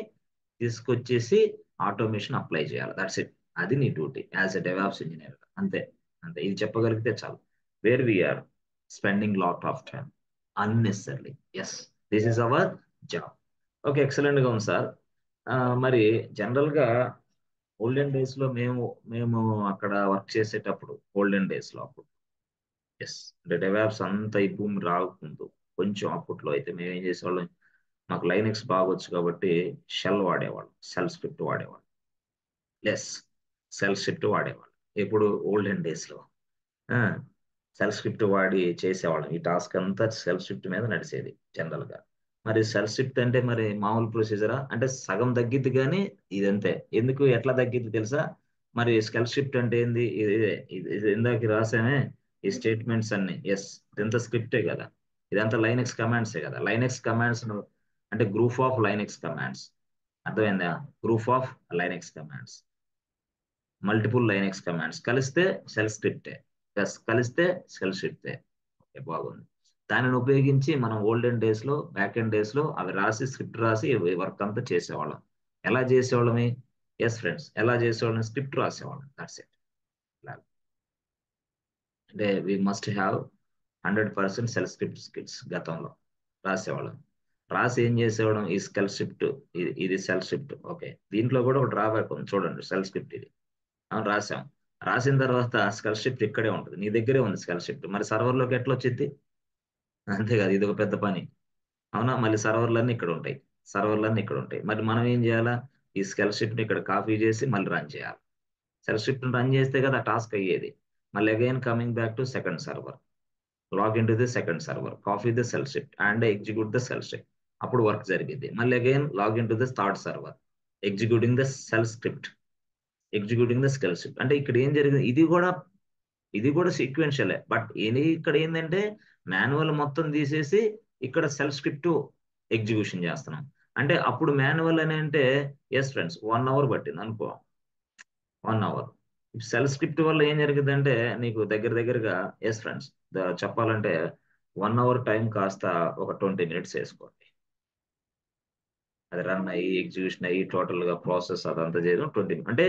తీసుకొచ్చేసి ఆటోమేషన్ అప్లై చేయాలి. That's it. అది నీ duty as a DevOps engineer. అంతే అంతే, ఇది చెప్పగలిగితే చాలు. Where we're spending lot of time unnecessarily. Yes, this is our job. Okay, excellent గా ఉంది సార్. మరి జనరల్ గా ఓల్డెన్ డేస్ లో మేము అక్కడ వర్క్ చేసేటప్పుడు, ఓల్డెన్ డేస్ లో అప్పుడు, ఎస్, అంటే డెవాప్స్ అంత ఈ భూమి రాకముందు కొంచెం అప్పట్లో అయితే మేము ఏం చేసేవాళ్ళం, మాకు లైనెక్స్ బాగా వచ్చు కాబట్టి షెల్ వాడేవాళ్ళం, సెల్ స్క్రిప్ట్ వాడేవాళ్ళం. ఎస్, సెల్ స్క్రిప్ట్ వాడేవాళ్ళం. ఇప్పుడు ఓల్డెన్ డేస్ లో సెల్ స్క్రిప్ట్ వాడి చేసేవాళ్ళం. ఈ టాస్క్ అంతా సెల్ స్క్రిప్ట్ మీద నడిచేది జనరల్ గా. మరి సెల్ స్క్రిప్ట్ అంటే మరి మామూలు ప్రొసీజరా అంటే సగం తగ్గిద్ది, కానీ ఇదంతే. ఎందుకు, ఎట్లా తగ్గిద్ది తెలుసా? మరి సెల్ స్క్రిప్ట్ అంటే ఏంది, ఇది ఇందాక రాసామే ఈ స్టేట్మెంట్స్ అన్ని. ఎస్, ఇదంతా స్క్రిప్టే కదా, ఇదంతా లైనెక్స్ కమాండ్సే కదా. లైనెక్స్ కమాండ్స్ అంటే గ్రూప్ ఆఫ్ లైనెక్స్ కమాండ్స్, అర్థమైందా? Group of Linux commands, multiple Linux commands కలిస్తే సెల్ స్క్రిప్టే, ప్లస్ కలిస్తే సెల్ స్క్రిప్టే. ఓకే, బాగుంది. దానిని ఉపయోగించి మనం ఓల్డెన్ డేస్ లో, బ్యాక్ ఎండ్ డేస్ లో అవి రాసి స్క్రిప్ట్ రాసి వర్క్ అంతా చేసేవాళ్ళం. ఎలా చేసేవాళ్ళమి? ఎస్ ఫ్రెండ్స్, ఎలా చేసేవాళ్ళం, స్క్రిప్ట్ రాసేవాళ్ళం. That's it. అంటే we must have 100% shell script skills. గతంలో రాసేవాళ్ళం. రాసి ఏం చేసేవాళ్ళం, ఈ సెల్ స్క్రిప్ట్, ఇది సెల్ స్క్రిప్ట్. ఓకే, దీంట్లో కూడా ఒక డ్రాబ్యాక్ ఉంది చూడండి. సెల్ స్క్రిప్ట్ ఇది రాసాం. రాసిన తర్వాత స్కెల్ షిఫ్ట్ ఇక్కడే ఉంటుంది, నీ దగ్గరే ఉంది స్కెల్ షిఫ్ట్. మరి సర్వర్లోకి ఎట్లా వచ్చింది? అంతే కదా, ఇది ఒక పెద్ద పని. అవునా? మళ్ళీ సర్వర్లన్నీ ఇక్కడ ఉంటాయి, సర్వర్లన్నీ ఇక్కడ ఉంటాయి. మరి మనం ఏం చేయాలా, ఈ స్కెల్ షిఫ్ట్ ఇక్కడ కాపీ చేసి మళ్ళీ రన్ చేయాలి. సెల్ షిఫ్ట్ రన్ చేస్తే కదా టాస్క్ అయ్యేది. మళ్ళీ again coming back to second server, log in to the second server, copy the shell script and execute the shell script. అప్పుడు వర్క్ జరిగింది. మళ్ళీ again log in to the third server, executing the shell script, executing the shell script. అంటే ఇక్కడ ఏం జరిగింది, ఇది కూడా సీక్వెన్షియలే. బట్ ఇక్కడ ఏంటంటే మాన్యువల్ మొత్తం తీసేసి ఇక్కడ సెల్ స్క్రిప్ట్ ఎగ్జిక్యూషన్ చేస్తున్నాం. అంటే అప్పుడు మాన్యువల్ అని అంటే, ఎస్ ఫ్రెండ్స్, 1 అవర్ పట్టింది అనుకో, 1 అవర్. సెల్ స్క్రిప్ట్ వల్ల ఏం జరిగిందంటే నీకు దగ్గర దగ్గరగా, ఎస్ ఫ్రెండ్స్, చెప్పాలంటే 1 అవర్ టైం కాస్త ఒక 20 మినిట్స్ వేసుకోండి. అది రన్ అయ్యి ఎగ్జిక్యూషన్ అయ్యి టోటల్ గా ప్రాసెస్ అదంతా చేయడం 20, అంటే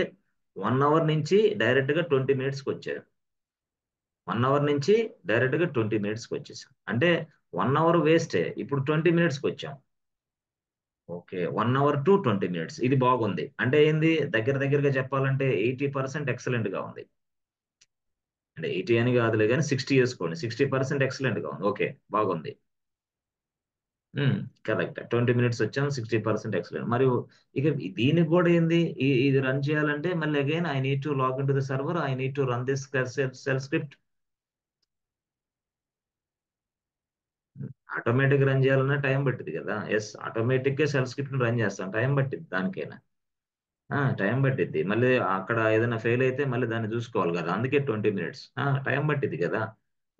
1 అవర్ నుంచి డైరెక్ట్ గా 20 మినిట్స్కి వచ్చారు. 1 అవర్ నుంచి డైరెక్ట్ గా 20 మినిట్స్కి వచ్చేసాం. అంటే 1 అవర్ వేస్టే, ఇప్పుడు 20 మినిట్స్కి వచ్చాం. ఓకే, 1 అవర్ టు 20 మినిట్స్, ఇది బాగుంది. అంటే ఏంది, దగ్గర దగ్గరగా చెప్పాలంటే 80% ఎక్సలెంట్ గా ఉంది. అంటే 80 అని కాదులే కానీ 60 వేసుకోండి, 60% ఎక్సలెంట్ గా ఉంది. ఓకే, బాగుంది. కరెక్ట్, 20 మినిట్స్ వచ్చాం, 60% ఎక్సలెంట్. మరియు ఇక దీనికి కూడా ఏంది, ఇది రన్ చేయాలంటే మళ్ళీ again I need to log in to the server, I need to run this shell script. Automatic run చేయాలన్నా టైం పట్టింది కదా. ఎస్, ఆటోమేటిక్గా షెల్ స్క్రిప్ట్ రన్ చేస్తాం, టైం పట్టింది దానికైనా. టైం పట్టిద్ది. మళ్ళీ అక్కడ ఏదైనా ఫెయిల్ అయితే మళ్ళీ దాన్ని చూసుకోవాలి కదా, అందుకే 20 minutes టైం పట్టిద్ది కదా.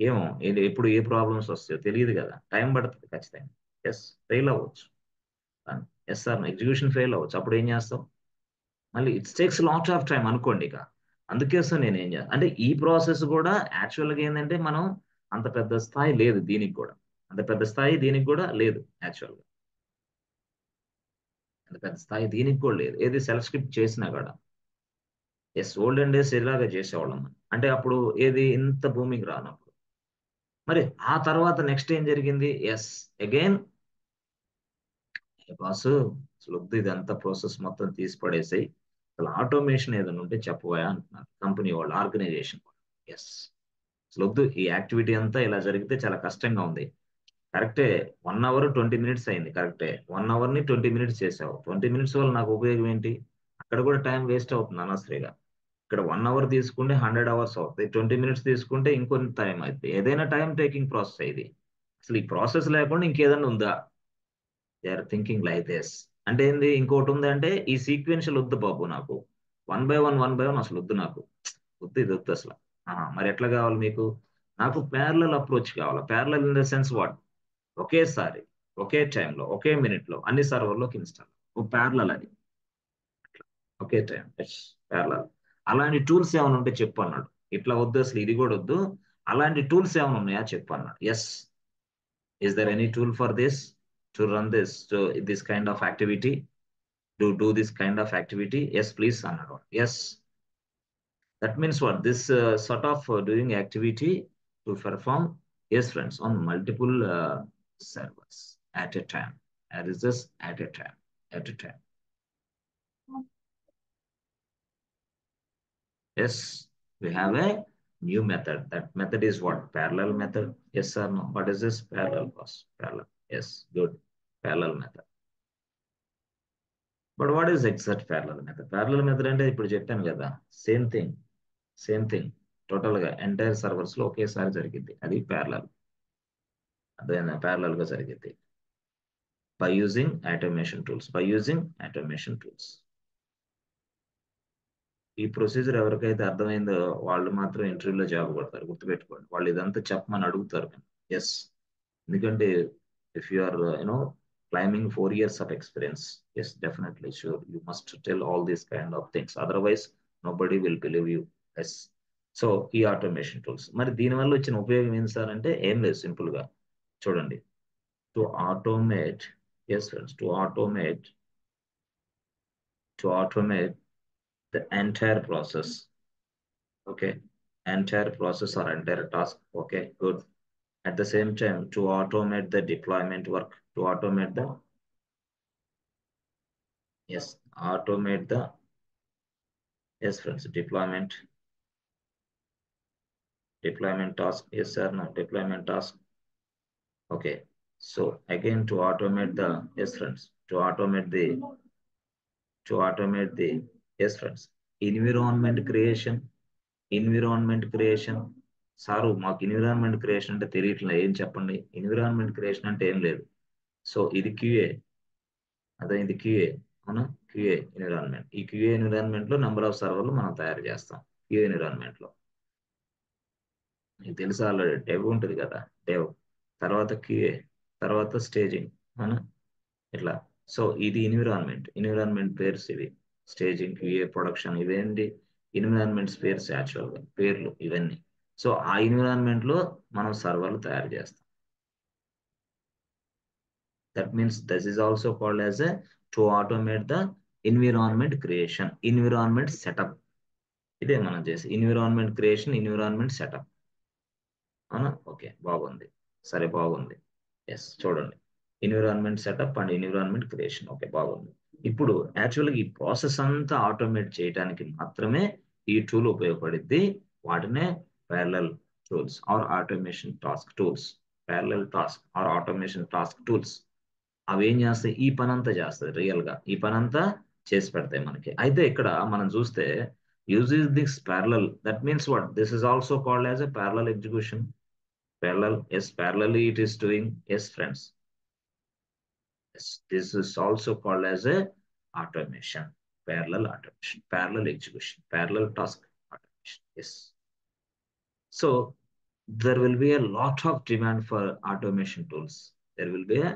ఏమో ఇది ఎప్పుడు ఏ ప్రాబ్లమ్స్ వస్తాయో తెలియదు కదా, టైం పడుతుంది ఖచ్చితంగా. ఎస్, ఫెయిల్ అవ్వచ్చు. ఎస్ సార్, ఎగ్జిక్యూషన్ ఫెయిల్ అవ్వచ్చు, అప్పుడు ఏం చేస్తాం? మళ్ళీ it's takes lot of time అనుకోండి ఇక. అందుకే సార్ నేను ఏం చేస్తాను అంటే, ఈ ప్రాసెస్ కూడా యాక్చువల్గా ఏంటంటే, మనం అంత పెద్ద స్థాయి లేదు దీనికి కూడా, అంత పెద్ద స్థాయి దీనికి కూడా లేదు యాక్చువల్గా. అంత పెద్ద స్థాయి దీనికి కూడా లేదు, ఏది సెల్ఫ్ స్క్రిప్ట్ చేసినా కూడా. ఎస్, ఓల్డెన్ డేస్ ఇలాగే చేసేవాళ్ళం మనం. అంటే అప్పుడు ఏది ఇంత భూమికి రానప్పుడు. మరి ఆ తర్వాత నెక్స్ట్ ఏం జరిగింది? ఎస్, అగైన్ బాస్ అసలు వద్దు ఇదంతా ప్రాసెస్ మొత్తం తీసి పడేసాయి, అసలు ఆటోమేషన్ ఏదైనా ఉంటే చెప్పబోయా అంటున్నారు కంపెనీ వాళ్ళు, ఆర్గనైజేషన్. ఎస్, అసలు వద్దు ఈ యాక్టివిటీ అంతా ఇలా జరిగితే చాలా కష్టంగా ఉంది. కరెక్టే, 1 hour 20 minutes అయింది, కరెక్టే. 1 hour ని 20 minutes చేసావు, 20 minutes వల్ల నాకు ఉపయోగం ఏంటి? అక్కడ కూడా టైం వేస్ట్ అవుతుంది అనవసరంగా. ఇక్కడ 1 hour తీసుకుంటే 100 hours అవుతుంది, 20 minutes తీసుకుంటే ఇంకొన్ని టైం అవుతుంది. ఏదైనా టైం టేకింగ్ ప్రాసెస్ ఇది. అసలు ఈ ప్రాసెస్ లేకుండా ఇంకేదైనా ఉందా? They are thinking like this. అంటే ఏంది, ఇంకోటి ఉంది అంటే, ఈ సీక్వెన్షియల్ వద్దు బాబు నాకు, 1 by 1 అసలు వద్దు నాకు, వద్దు ఇది వద్దు అసలు. మరి ఎట్లా కావాలి మీకు? నాకు ప్యారలల్ అప్రోచ్ కావాలి. Parallel in the sense what? ఒకేసారి ఒకే టైంలో ఒకే మినిట్లో అన్ని సర్వర్లోకి ఇన్స్టాల్, ప్యారలల్ అది. ఒకే టైం, ప్యారలల్. అలాంటి టూల్స్ ఏమైనా ఉంటే చెప్పు అన్నాడు. ఇట్లా వద్దు అసలు ఇది కూడా వద్దు, అలాంటి టూల్స్ ఏమైనా ఉన్నాయా చెప్పు అన్నాడు. Yes, is there any tool for this, to run this, this kind of activity, to do this kind of activity? Yes please అన్నాడు. Yes, that means what? This sort of doing activity to perform, yes friends, on multiple servers at a time. That is just at a time, at a time. Yes, we have a new method. That method is what? Parallel method. Yes or no? What is this? Parallel boss. Parallel. Yes, good. Parallel method. But what is exact parallel method? Parallel method అంటే ఇప్పుడు చెప్పాను కదా, same thing, same thing. Total గా ఎంటైర్ సర్వర్స్ లో ఒకేసారి జరిగింది, అది ప్యారలల్. అదేనా ప్యారలల్ గా జరిగింది by using automation tools, by using automation tools. ఈ ప్రొసీజర్ ఎవరికైతే అర్థమైందో వాళ్ళు మాత్రం ఇంటర్వ్యూలో జాబ్ కొడతారు, గుర్తుపెట్టుకోండి. వాళ్ళు ఇదంతా చెప్పమని అడుగుతారు. ఎస్, ఎందుకంటే if you are climbing 4 years of experience, yes, definitely, sure, you must tell all these kind of things, otherwise nobody will believe you. Yes, so ఈ ఆటోమేషన్ టూల్స్, మరి దీనివల్ల వచ్చిన ఉపయోగం ఏంటి సార్ అంటే, ఏం లేదు, సింపుల్ గా చూడండి. To automate, yes friends, to automate the entire process. Okay, entire process or entire task. Okay, good. At the same time, to automate the deployment work, to automate the, yes, automate the, yes friends, deployment task. Yes or no? Deployment task. Okay, so again, to automate the, yes friends, to automate the, yes friends, environment creation. Sir మాకు ఎన్విరాన్మెంట్ క్రియేషన్ అంటే తెలియట్లే, ఏం చెప్పండి? ఎన్విరాన్మెంట్ క్రియేషన్ అంటే ఏం లేదు. సో ఇది క్యూఏ, అదే ఇది క్యూఏ, అవునా? QA environment. ఈ క్యూఏ ఎన్విరాన్మెంట్ లో నెంబర్ ఆఫ్ సర్వర్లు మనం తయారు చేస్తాం. క్యూఏ ఎన్విరాన్మెంట్ లో మీకు తెలుసు ఆల్రెడీ, డెవ్ ఉంటుంది కదా, డెవ్ తర్వాత క్యూఏ, తర్వాత స్టేజింగ్, అవునా? ఇట్లా. సో ఇది ఎన్విరాన్మెంట్ పేర్స్ ఇవి. స్టేజింగ్, క్యూఏ, ప్రొడక్షన్, ఇవేంటి ఎన్విరాన్మెంట్స్ పేర్స్, యాక్చువల్ గా పేర్లు ఇవన్నీ. సో ఆ ఎన్విరాన్మెంట్ లో మనం సర్వర్లు తయారు చేస్తాం. That means this is also called as A to automate the environment creation, environment setup. ఇదే మనం చేసి ఎన్విరాన్మెంట్ క్రియేషన్, ఎన్విరాన్మెంట్ సెటప్, అవునా? ఓకే, బాగుంది, సరే బాగుంది. ఎస్, చూడండి, environment setup and environment creation. Okay, బాగుంది. ఇప్పుడు యాక్చువల్గా ఈ ప్రాసెస్ అంతా ఆటోమేట్ చేయడానికి మాత్రమే ఈ టూల్ ఉపయోగపడుద్ది. వాటినే parallel tools or automation task tools. Parallel task or automation task tools అవి ఏం చేస్తాయి? ఈ పని అంతా చేస్తుంది, రియల్ గా ఈ పని అంతా చేసి పెడతాయి మనకి. అయితే ఇక్కడ మనం చూస్తే, uses this parallel, that means what? This is also called as a parallel execution. Parallel, yes, parallelly it is doing, yes, friends. Yes, this is also called as a automation, parallel execution, parallel task automation. Yes. So there will be a lot of demand for automation tools. There will be a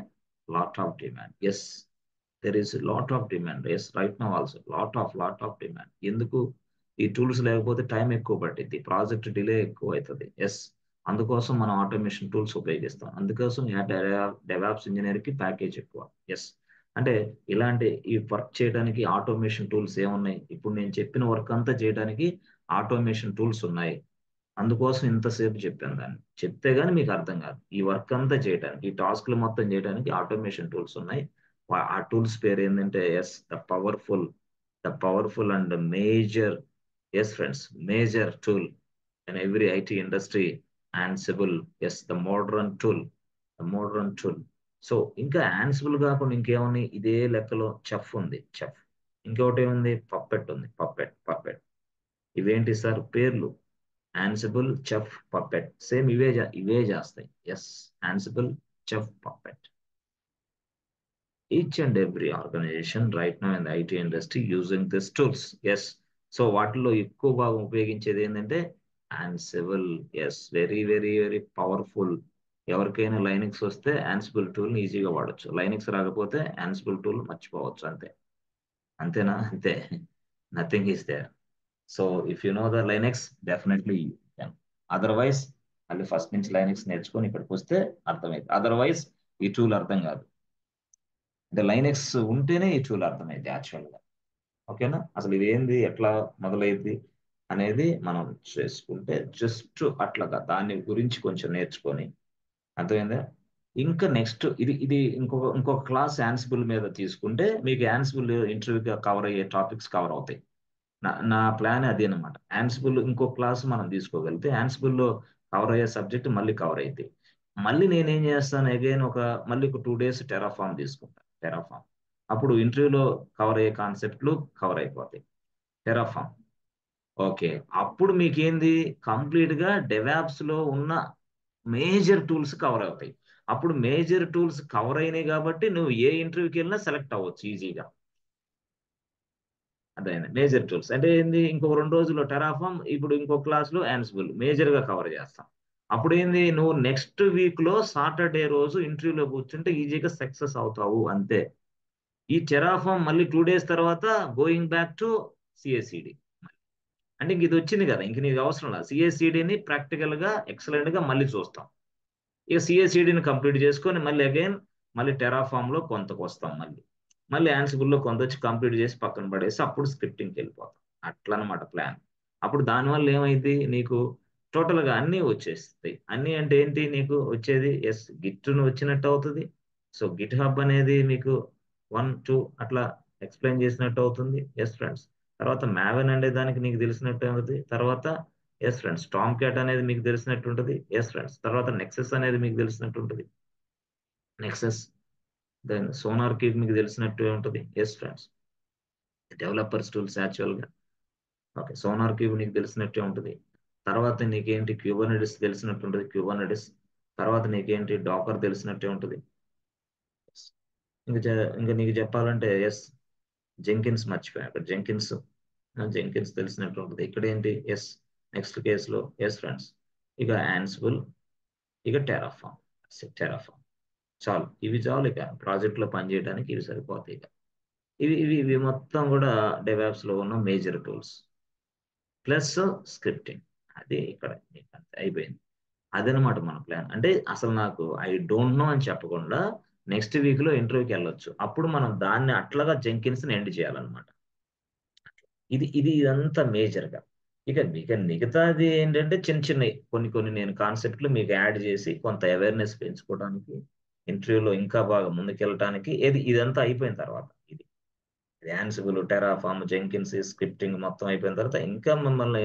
lot of demand. Yes, there is a lot of demand. Yes, right now also lot of demand. ఎందుకు ఈ టూల్స్ లేకపోతే టైం ఎక్కువ పట్టింది, ప్రాజెక్ట్ డిలే ఎక్కువ అవుతుంది. ఎస్, అందుకోసం మనం ఆటోమేషన్ టూల్స్ ఉపయోగిస్తాం. అందుకోసం డెవాప్స్ ఇంజనీర్ కి ప్యాకేజ్ ఎక్కువ. ఎస్, అంటే ఇలాంటి ఈ వర్క్ చేయడానికి ఆటోమేషన్ టూల్స్ ఏమున్నాయి? ఇప్పుడు నేను చెప్పిన వర్క్ అంతా చేయడానికి ఆటోమేషన్ టూల్స్ ఉన్నాయి. అందుకోసం ఇంతసేపు చెప్పాను దాన్ని. చెప్తే గానీ మీకు అర్థం కాదు. ఈ వర్క్ అంతా చేయడానికి, ఈ టాస్క్లు మొత్తం చేయడానికి ఆటోమేషన్ టూల్స్ ఉన్నాయి. ఆ టూల్స్ పేరు ఏంటంటే yes, the powerful and major, yes friends, major tool in every IT industry, Ansible. Yes, the modern tool. So ఇంకా యాన్సిబుల్ కాకుండా ఇంకేముంది? ఇదే లెక్కలో చెఫ్ ఉంది, చెఫ్. ఇంకొకటి ఏముంది? పప్పెట్ ఉంది, పప్పెట్. ఇవేంటి సార్ పేర్లు? Ansible, Chef, puppet. సేమ్ ఇవే చేస్తాయి. Yes, Ansible, Chef, Puppet. Each and every organization right now in the IT industry using these tools. Yes. So వాటిలో ఎక్కువ భాగం ఉపయోగించేది ఏంటంటే యాన్సిబుల్. Yes, very powerful. ఎవరికైనా లైనక్స్ వస్తే యాన్సిబుల్ టూల్ ఈజీగా వాడచ్చు. లైనక్స్ రాకపోతే యాన్సిబుల్ టూల్ మర్చిపోవచ్చు. అంతేనా? అంతే. Nothing is there. So if you know the Linux, definitely you can. Otherwise మళ్ళీ ఫస్ట్ నుంచి లైనక్స్ నేర్చుకొని ఇక్కడికి వస్తే అర్థమైంది. అదర్వైజ్ ఈ టూల్ అర్థం కాదు. అంటే లైనక్స్ ఉంటేనే ఈ టూల్ అర్థమైంది యాక్చువల్గా. ఓకేనా? అసలు ఇది ఏంది, ఎట్లా మొదలైంది అనేది మనం చేసుకుంటే జస్ట్ అట్లాగా దాని గురించి కొంచెం నేర్చుకొని, అర్థమైందా? ఇంకా నెక్స్ట్ ఇది ఇంకొక క్లాస్ యాన్సిబుల్ మీద తీసుకుంటే మీకు యాన్సిబుల్ ఇంటర్వ్యూగా కవర్ అయ్యే టాపిక్స్ కవర్ అవుతాయి. నా ప్లాన్ అదే అనమాట. యాన్సిబుల్ ఇంకో క్లాస్ మనం తీసుకోగలిగితే యాన్సిబుల్ లో కవర్ అయ్యే సబ్జెక్ట్ మళ్ళీ కవర్ అయితే మళ్ళీ నేనేం చేస్తాను, అగైన్ మళ్ళీ ఒక 2 days టెరాఫామ్ తీసుకుంటాను. టెరాఫామ్ అప్పుడు ఇంటర్వ్యూలో కవర్ అయ్యే కాన్సెప్ట్లు కవర్ అయిపోతాయి. Terraform okay. అప్పుడు మీకేంది, కంప్లీట్ గా డెవాప్స్ లో ఉన్న మేజర్ టూల్స్ కవర్ అవుతాయి. అప్పుడు మేజర్ టూల్స్ కవర్ అయినాయి కాబట్టి నువ్వు ఏ ఇంటర్వ్యూకి వెళ్ళినా సెలెక్ట్ అవ్వచ్చు ఈజీగా. అదే మేజర్ టూల్స్ అంటే ఏంది, ఇంకొక 2 రోజుల్లో టెరాఫామ్, ఇప్పుడు ఇంకో క్లాస్ లో యాన్సిబుల్ మేజర్ గా కవర్ చేస్తాం. అప్పుడు ఏంది, నువ్వు నెక్స్ట్ వీక్ లో సాటర్డే రోజు ఇంటర్వ్యూలో కూర్చుంటే ఈజీగా సక్సెస్ అవుతావు. అంతే. ఈ టెరాఫామ్ మళ్ళీ 2 days తర్వాత గోయింగ్ బ్యాక్ టు సిఎస్సిడి. అంటే ఇంక ఇది వచ్చింది కదా, ఇంక నీకు అవసరం లేదు. సిఎస్సిడిని ప్రాక్టికల్ గా ఎక్సలెంట్ గా మళ్ళీ చూస్తాం. ఇక సిఎస్సిడిని కంప్లీట్ చేసుకొని మళ్ళీ అగైన్ మళ్ళీ టెరాఫామ్ లో కొంతకు వస్తాం. మళ్ళీ యాన్సిబుల్ లో కొంత వచ్చి కంప్లీట్ చేసి పక్కన పడేసి అప్పుడు స్క్రిప్టింగ్కి వెళ్ళిపోతాం. అట్లా అనమాట ప్లాన్. అప్పుడు దానివల్ల ఏమైంది, నీకు టోటల్ గా అన్నీ వచ్చేస్తాయి. అన్నీ అంటే ఏంటి, నీకు వచ్చేది ఎస్ గిట్ను వచ్చినట్టు అవుతుంది. సో గిట్ హబ్ అనేది మీకు 1, 2 అట్లా ఎక్స్ప్లెయిన్ చేసినట్టు అవుతుంది. Yes friends. తర్వాత మ్యావెన్ అనే దానికి నీకు తెలిసినట్టు అవుతుంది. తర్వాత ఎస్ ఫ్రెండ్స్, టామ్ క్యాట్ అనేది మీకు తెలిసినట్టు ఉంటుంది. Yes friends. తర్వాత నెక్సెస్ అనేది మీకు తెలిసినట్టు ఉంటుంది. నెక్సెస్, దెన్ సోనార్ క్యూబ్ మీకు తెలిసినట్టు ఉంటుంది. Yes friends. డెవలపర్స్ టూల్స్ యాక్చువల్గా. ఓకే, సోనార్ క్యూబ్ నీకు తెలిసినట్టే ఉంటుంది. తర్వాత నీకేంటి, క్యూబర్నెటిస్ తెలిసినట్టు ఉంటుంది. క్యూబర్నెటిస్ తర్వాత నీకేంటి, డాకర్ తెలిసినట్టే ఉంటుంది. ఇంకా నీకు చెప్పాలంటే ఎస్ జెంకిన్స్ మర్చిపోయా. అక్కడ జెంకిన్స్ తెలిసినట్టు ఉంటుంది. ఇక్కడ ఏంటి, ఎస్ నెక్స్ట్ కేసులో ఎస్ ఫ్రెండ్స్, ఇక యాన్సిబుల్, ఇక టెరాఫామ్ చాలు. ఇవి చాలు. ఇక ప్రాజెక్ట్ లో పనిచేయడానికి ఇవి సరిపోతాయి. ఇక ఇవి మొత్తం కూడా డెవాప్స్ లో ఉన్న మేజర్ టూల్స్ ప్లస్ స్క్రిప్టింగ్. అది ఇక్కడ అయిపోయింది. అదనమాట మన ప్లాన్. అంటే అసలు నాకు ఐ డోంట్ నో అని చెప్పకుండా నెక్స్ట్ వీక్ లో ఇంటర్వ్యూకి వెళ్ళొచ్చు. అప్పుడు మనం దాన్ని అట్లాగా జెంకిన్స్ ఎండ్ చేయాలన్నమాట. ఇదంతా మేజర్ గా. ఇక మిగతాది ఏంటంటే చిన్న కొన్ని నేను కాన్సెప్ట్లు మీకు యాడ్ చేసి కొంత అవేర్నెస్ పెంచుకోవడానికి, ఇంటర్వ్యూలో ఇంకా బాగా ముందుకెళ్ళటానికి. ఇదంతా అయిపోయిన తర్వాత, ఇది యాన్సిబుల్, టెరాఫామ్, జెంకిన్స్, స్క్రిప్టింగ్ మొత్తం అయిపోయిన తర్వాత ఇంకా మిమ్మల్ని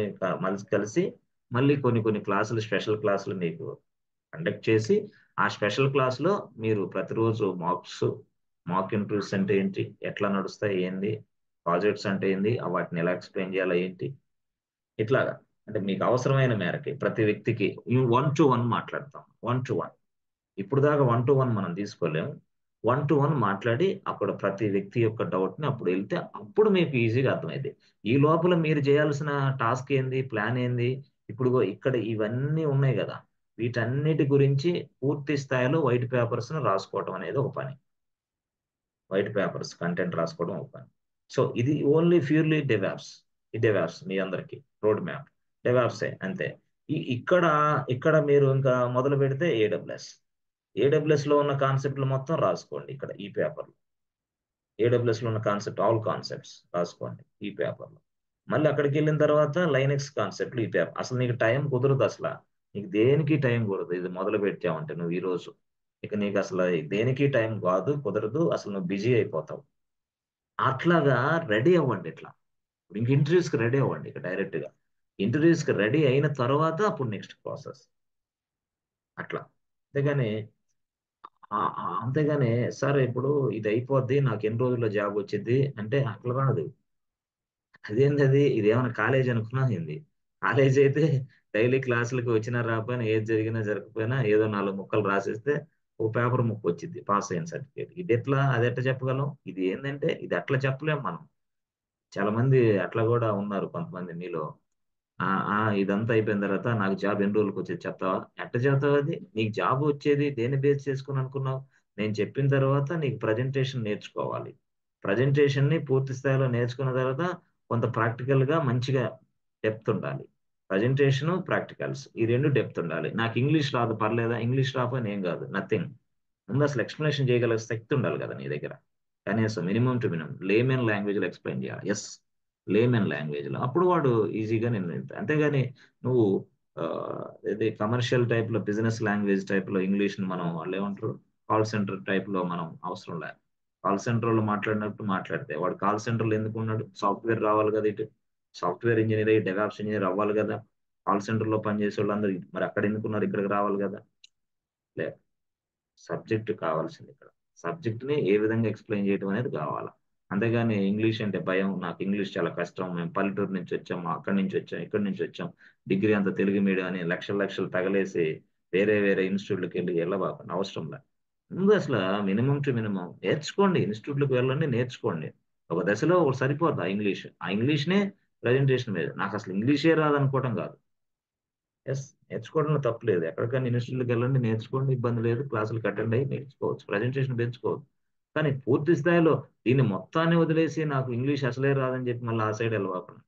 కలిసి మళ్ళీ కొన్ని క్లాసులు, స్పెషల్ క్లాసులు మీకు కండక్ట్ చేసి, ఆ స్పెషల్ క్లాస్ లో మీరు ప్రతిరోజు మాక్ ఇంటర్వ్యూస్ అంటే ఏంటి, ఎట్లా నడుస్తాయి, ఏంది ప్రాజెక్ట్స్ అంటే ఏంది, వాటిని ఎలా ఎక్స్ప్లెయిన్ చేయాలి ఏంటి, ఇట్లాగా. అంటే మీకు అవసరమైన మేరకి ప్రతి వ్యక్తికి 1-to-1 మాట్లాడతాం. 1-to-1. ఇప్పుడు దాకా 1-to-1 మనం తీసుకోలేము. 1-to-1 మాట్లాడి అక్కడ ప్రతి వ్యక్తి యొక్క డౌట్ని అప్పుడు వెళ్తే అప్పుడు మీకు ఈజీగా అర్థమైంది. ఈ లోపల మీరు చేయాల్సిన టాస్క్ ఏంది, ప్లాన్ ఏంది, ఇప్పుడు ఇక్కడ ఇవన్నీ ఉన్నాయి కదా, వీటన్నిటి గురించి పూర్తి స్థాయిలో వైట్ పేపర్స్ రాసుకోవటం అనేది ఒక పని. వైట్ పేపర్స్ కంటెంట్ రాసుకోవడం ఒక పని. సో ఇది ఓన్లీ ప్యూర్లీ డెవాప్స్. ఈ డెవాప్స్ మీ అందరికి రోడ్ మ్యాప్ డెవాప్సే అంతే. ఇక్కడ ఇక్కడ మీరు ఇంకా మొదలు పెడితే ఏడబ్ల్యూఎస్ లో ఉన్న కాన్సెప్ట్లు మొత్తం రాసుకోండి ఇక్కడ ఈ పేపర్లో. ఏడబ్ల్యూఎస్ లో ఉన్న కాన్సెప్ట్, ఆల్ కాన్సెప్ట్స్ రాసుకోండి ఈ పేపర్లో. మళ్ళీ అక్కడికి వెళ్ళిన తర్వాత లైనెక్స్ కాన్సెప్ట్లు ఈ పేపర్. అసలు నీకు టైం కుదరదు, అసలు నీకు దేనికి టైం కుదరదు ఇది మొదలు పెట్టావంటే నువ్వు ఈ రోజు. ఇక నీకు అసలు దేనికి టైం కాదు, కుదరదు, అసలు నువ్వు బిజీ అయిపోతావు. అట్లాగా రెడీ అవ్వండి ఇట్లా. ఇంక ఇంటర్వ్యూస్కి రెడీ అవ్వండి ఇక డైరెక్ట్గా. ఇంటర్వ్యూస్కి రెడీ అయిన తర్వాత అప్పుడు నెక్స్ట్ ప్రాసెస్ అట్లా. అంతేగాని అంతేగాని సార్ ఇప్పుడు ఇది అయిపోద్ది నాకు ఎన్ని రోజుల్లో జాబ్ వచ్చింది అంటే అట్లా రాదు. అదేంది అది, ఇదేమైనా కాలేజ్ అనుకున్నా ఏంది? కాలేజ్ అయితే డైలీ క్లాసులకు వచ్చినా రాకపోయినా, ఏది జరిగినా జరగకపోయినా ఏదో 4 ముక్కలు రాసేస్తే ఒక పేపర్ ముక్క వచ్చింది, పాస్ అయిన సర్టిఫికేట్. ఇది ఎట్లా, అది ఎట్లా చెప్పగలం? ఇది ఏంటంటే ఇది అట్లా చెప్పలేం మనం. చాలా మంది అట్లా కూడా ఉన్నారు కొంతమంది మీలో. ఇదంతా అయిపోయిన తర్వాత నాకు జాబ్ ఎన్ని రోజులకు వచ్చేది చెప్తావా? ఎట్ట చెప్తావు? అది నీకు జాబ్ వచ్చేది దేన్ని బేస్ చేసుకుని అనుకున్నావు? నేను చెప్పిన తర్వాత నీకు ప్రజెంటేషన్ నేర్చుకోవాలి. ప్రజెంటేషన్ ని పూర్తి స్థాయిలో నేర్చుకున్న తర్వాత కొంత ప్రాక్టికల్ గా మంచిగా డెప్త్ ఉండాలి. ప్రజెంటేషన్, ప్రాక్టికల్స్ ఈ రెండు డెప్త్ ఉండాలి. నాకు ఇంగ్లీష్ రాదు, పర్లేదా? ఇంగ్లీష్ రాకపోయినా ఏం కాదు, నథింగ్. ముందు అసలు ఎక్స్ప్లెనేషన్ చేయగల శక్తి ఉండాలి కదా నీ దగ్గర. కనీసం minimum to minimum laymen language లో ఎక్స్ప్లెయిన్ చేయాలి. ఎస్, లేమెన్ లాంగ్వేజ్ లో అప్పుడు వాడు ఈజీగా నేను అంతేగాని నువ్వు ఆ, ఇది కమర్షియల్ టైప్ లో, బిజినెస్ లాంగ్వేజ్ టైప్ లో ఇంగ్లీష్ మనం వాళ్ళు ఏమంటారు, కాల్ సెంటర్ టైప్ లో మనం అవసరం లేదు. కాల్ సెంటర్ లో మాట్లాడినట్టు మాట్లాడితే వాడు కాల్ సెంటర్ లో ఎందుకు ఉన్నాడు? సాఫ్ట్వేర్ రావాలి కదా ఇటు. సాఫ్ట్వేర్ ఇంజనీర్ అయ్యి డెవాప్స్ ఇంజనీర్ అవ్వాలి కదా. కాల్ సెంటర్ లో పనిచేసే వాళ్ళందరూ మరి అక్కడ ఎందుకున్నారు, ఇక్కడికి రావాలి కదా. లేదు, సబ్జెక్ట్ కావాల్సింది ఇక్కడ. సబ్జెక్ట్ ని ఏ విధంగా ఎక్స్ప్లెయిన్ చేయడం అనేది కావాలా. అంతేగాని ఇంగ్లీష్ అంటే భయం, నాకు ఇంగ్లీష్ చాలా కష్టం, మేము పల్లెటూరు నుంచి వచ్చాం, అక్కడి నుంచి వచ్చాం, ఇక్కడి నుంచి వచ్చాం, డిగ్రీ అంతా తెలుగు మీడియం అని లక్షలు లక్షలు తగలేసి వేరే వేరే ఇన్స్టిట్యూట్లకి వెళ్ళి వెళ్ళబాకండి, అవసరం లేదు. ముందు అసలు మినిమం టు మినిమం నేర్చుకోండి, ఇన్స్టిట్యూట్లకు వెళ్ళండి, నేర్చుకోండి. ఒక దశలో ఒకటి సరిపోద్ది ఆ ఇంగ్లీష్. ఆ ఇంగ్లీష్నే ప్రజెంటేషన్ మీద. నాకు అసలు ఇంగ్లీషే రాదనుకోవటం కాదు. ఎస్, నేర్చుకోవడంలో తప్పు లేదు. ఎక్కడికైనా ఇన్స్టిట్యూట్కి వెళ్ళండి, నేర్చుకోండి, ఇబ్బంది లేదు. క్లాసులకు అటెండ్ అయ్యి నేర్చుకోవచ్చు, ప్రజెంటేషన్ పెంచుకోవచ్చు. కానీ పూర్తి స్థాయిలో దీన్ని మొత్తాన్ని వదిలేసి నాకు ఇంగ్లీష్ అసలే రాదని చెప్పి మళ్ళీ ఆ సైడ్ వెళ్ళవాకండి.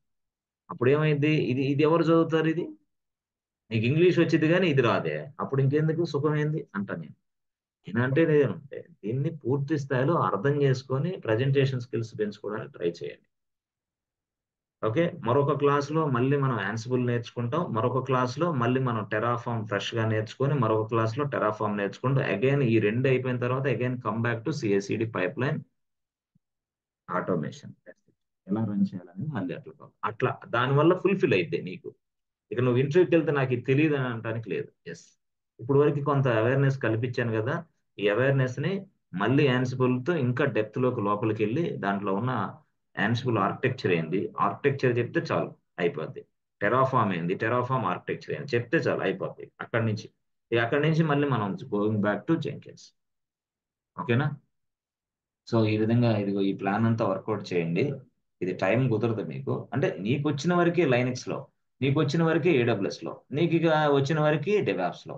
అప్పుడు ఏమైంది, ఇది ఇది ఎవరు చదువుతారు? ఇది నీకు ఇంగ్లీష్ వచ్చింది కానీ ఇది రాదే, అప్పుడు ఇంకెందుకు సుఖమైంది అంట నేను. నేనంటే నేనంటే దీన్ని పూర్తి స్థాయిలో అర్థం చేసుకొని ప్రజెంటేషన్ స్కిల్స్ పెంచుకోవడానికి ట్రై చేయండి. ఓకే, మరొక క్లాస్లో మళ్ళీ మనం యాన్సిబుల్ నేర్చుకుంటాం. మరొక క్లాస్లో మళ్ళీ మనం టెరాఫామ్ ఫ్రెష్ గా నేర్చుకొని, మరొక క్లాస్లో టెరాఫామ్ నేర్చుకుంటూ అగైన్ ఈ రెండు అయిపోయిన తర్వాత again come back to CICD pipeline automation ఎలా రన్ చేయాలని మళ్ళీ అట్లా దానివల్ల ఫుల్ఫిల్ అయితే నీకు. ఇక నువ్వు ఇంటర్వ్యూకి వెళ్తే నాకు ఇది తెలియదు అని అనడానికి లేదు. ఎస్, ఇప్పుడు వరకు కొంత అవేర్నెస్ కల్పించాను కదా, ఈ అవేర్నెస్ ని మళ్ళీ యాన్సిబుల్ తో ఇంకా డెప్త్ లోకి లోపలికి వెళ్ళి దాంట్లో ఉన్న యాన్సిబుల్ ఆర్కిటెక్చర్ ఏంది, ఆర్కిటెక్చర్ చెప్తే చాలు అయిపోద్ది. టెరాఫామ్ ఏంది, టెరాఫామ్ ఆర్కిటెక్చర్ ఏంది చెప్తే చాలు అయిపోద్ది. అక్కడి నుంచి అక్కడి నుంచి మళ్ళీ మనం గోయింగ్ బ్యాక్ టు జెంకిన్స్. ఓకేనా? సో ఈ విధంగా ఇదిగో ఈ ప్లాన్ అంతా వర్కౌట్ చేయండి. ఇది టైం కుదరదు మీకు, అంటే నీకు వచ్చిన వరకే లైనక్స్ లో, నీకు వచ్చిన వరకే ఏడబ్ల్యూఎస్ లో, నీకు ఇక వచ్చిన వరకే డెవాప్స్ లో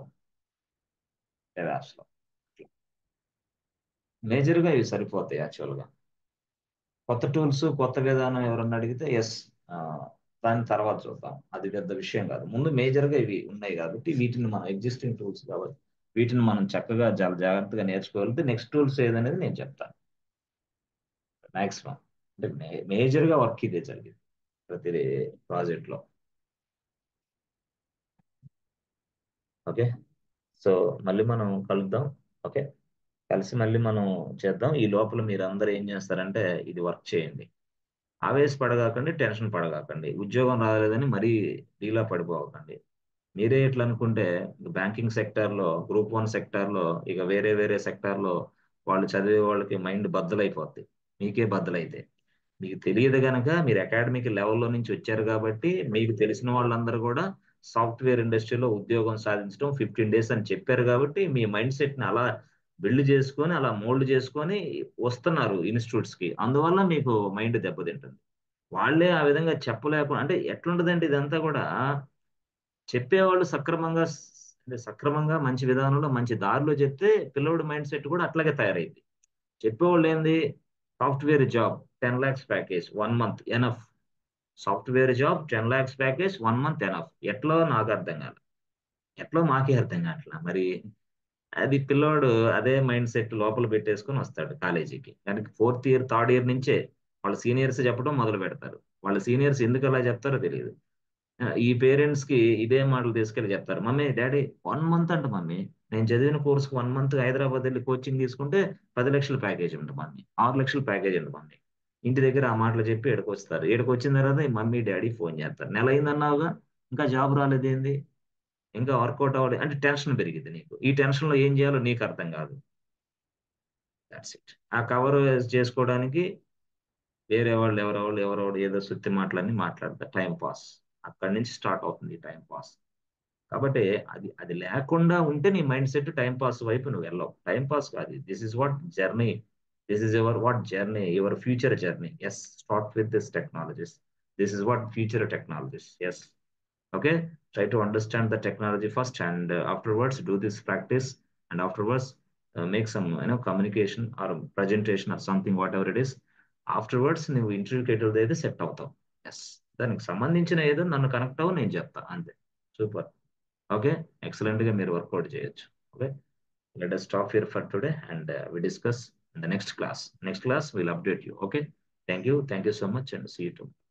మేజర్ గా ఇవి సరిపోతాయి యాక్చువల్ గా. కొత్త టూల్స్, కొత్త విధానం ఎవరన్నా అడిగితే ఎస్, దాని తర్వాత చూద్దాం, అది పెద్ద విషయం కాదు. ముందు మేజర్ గా ఇవి ఉన్నాయి కాబట్టి వీటిని మన ఎగ్జిస్టింగ్ టూల్స్ కాబట్టి వీటిని మనం చక్కగా చాలా జాగ్రత్తగా నేర్చుకోగలిగితే నెక్స్ట్ టూల్స్ ఏదనేది నేను చెప్తాను. మాక్సిమం అంటే మేజర్ గా వర్క్ ఇదే జరిగింది ప్రతి ప్రాజెక్ట్ లో. ఓకే, సో మళ్ళీ మనం కలుద్దాం. ఓకే, కలిసి మళ్ళీ మనం చేద్దాం. ఈ లోపల మీరు అందరూ ఏం చేస్తారంటే ఇది వర్క్ చేయండి. ఆవేశపడగాకండి, టెన్షన్ పడగాకండి, ఉద్యోగం రాలేదని మరీ డీలా పడిపోవకండి. మీరే ఎట్లా అనుకుంటే బ్యాంకింగ్ సెక్టార్లో, గ్రూప్ 1 సెక్టార్లో, ఇక వేరే వేరే సెక్టార్లో వాళ్ళు చదివే వాళ్ళకి మైండ్ బద్దలైపోద్ది. మీకే బద్దలైతే మీకు తెలియదు గనక, మీరు అకాడమిక్ లెవెల్లో నుంచి వచ్చారు కాబట్టి మీకు తెలిసిన వాళ్ళందరూ కూడా సాఫ్ట్వేర్ ఇండస్ట్రీలో ఉద్యోగం సాధించడం 15 డేస్ అని చెప్పారు కాబట్టి మీ మైండ్ సెట్ని అలా బిల్డ్ చేసుకొని అలా మోల్డ్ చేసుకొని వస్తున్నారు ఇన్స్టిట్యూట్స్ కి. అందువల్ల మీకు మైండ్ దెబ్బతింటుంది. వాళ్ళే ఆ విధంగా చెప్పలేకుండా అంటే ఎట్లుంటదంటే ఇదంతా కూడా చెప్పేవాళ్ళు అంటే సక్రమంగా మంచి విధానంలో మంచి దారిలో చెప్తే పిల్లోడి మైండ్ సెట్ కూడా అట్లాగే తయారైంది. చెప్పేవాళ్ళు ఏంది, software job 10 lakhs package 1 month enough. Software job 10 lakhs package 1 month enough. ఎట్లో నాకు అర్థం కాదు, ఎట్లో మాకే అర్థం కావట్లా మరి. అది పిల్లోడు అదే మైండ్ సెట్ లోపల పెట్టేసుకొని వస్తాడు కాలేజీకి. దానికి 4th ఇయర్ 3rd ఇయర్ నుంచే వాళ్ళ సీనియర్స్ చెప్పడం మొదలు పెడతారు. వాళ్ళ సీనియర్స్ ఎందుకు అలా చెప్తారో తెలియదు. ఈ పేరెంట్స్ కి ఇదే మాటలు తీసుకెళ్ళి చెప్తారు. మమ్మీ డాడీ 1 month అంట మమ్మీ, నేను చదివిన కోర్సుకి 1 month హైదరాబాద్ వెళ్ళి కోచింగ్ తీసుకుంటే 10 లక్షల ప్యాకేజ్ ఉంటుంది మమ్మీ, 6 లక్షల ప్యాకేజ్ ఉంటుంది మమ్మీ. ఇంటి దగ్గర ఆ మాటలు చెప్పి ఏడుకొస్తారు. ఏడుకొచ్చిన తర్వాత ఈ మమ్మీ డాడీ ఫోన్ చేస్తారు. నెల అయిందన్నావుగా, ఇంకా జాబ్ రాలేదేంది, ఇంకా వర్కౌట్ అవ్వలేదు అంటే టెన్షన్ పెరిగింది నీకు. ఈ టెన్షన్ లో ఏం చేయాలో నీకు అర్థం కాదు. That's it. ఆ కవర్ చేసుకోవడానికి వేరే వాళ్ళు ఎవరెవరు ఏదో సుత్తి మాటలన్నీ మాట్లాడతారు. Time pass. అక్కడి నుంచి స్టార్ట్ అవుతుంది టైం పాస్. కాబట్టి అది అది లేకుండా ఉంటే నీ మైండ్ సెట్ టైం పాస్ వైపు నువ్వు వెళ్ళవు. టైం పాస్ కాదు. This is what journey. This is your what journey, your future journey. Yes, start with this technologies. This is what future technologies. Yes. Okay, try to understand the technology first, and afterwards do this practice, and afterwards make some communication or presentation or something, whatever it is. Afterwards నువ్వు ఇంటర్వ్యూకి ఎటు అయితే సెట్ అవుతావు. ఎస్, దానికి సంబంధించిన ఏదో నన్ను కనెక్ట్ అవ్వు, నేను చెప్తా అంతే. సూపర్. ఓకే, ఎక్సలెంట్ గా మీరు వర్కౌట్ చేయొచ్చు. Okay, let us stop here for today, and we discuss in the next class. Next class we'll update you. Okay, thank you so much, and see you tomorrow.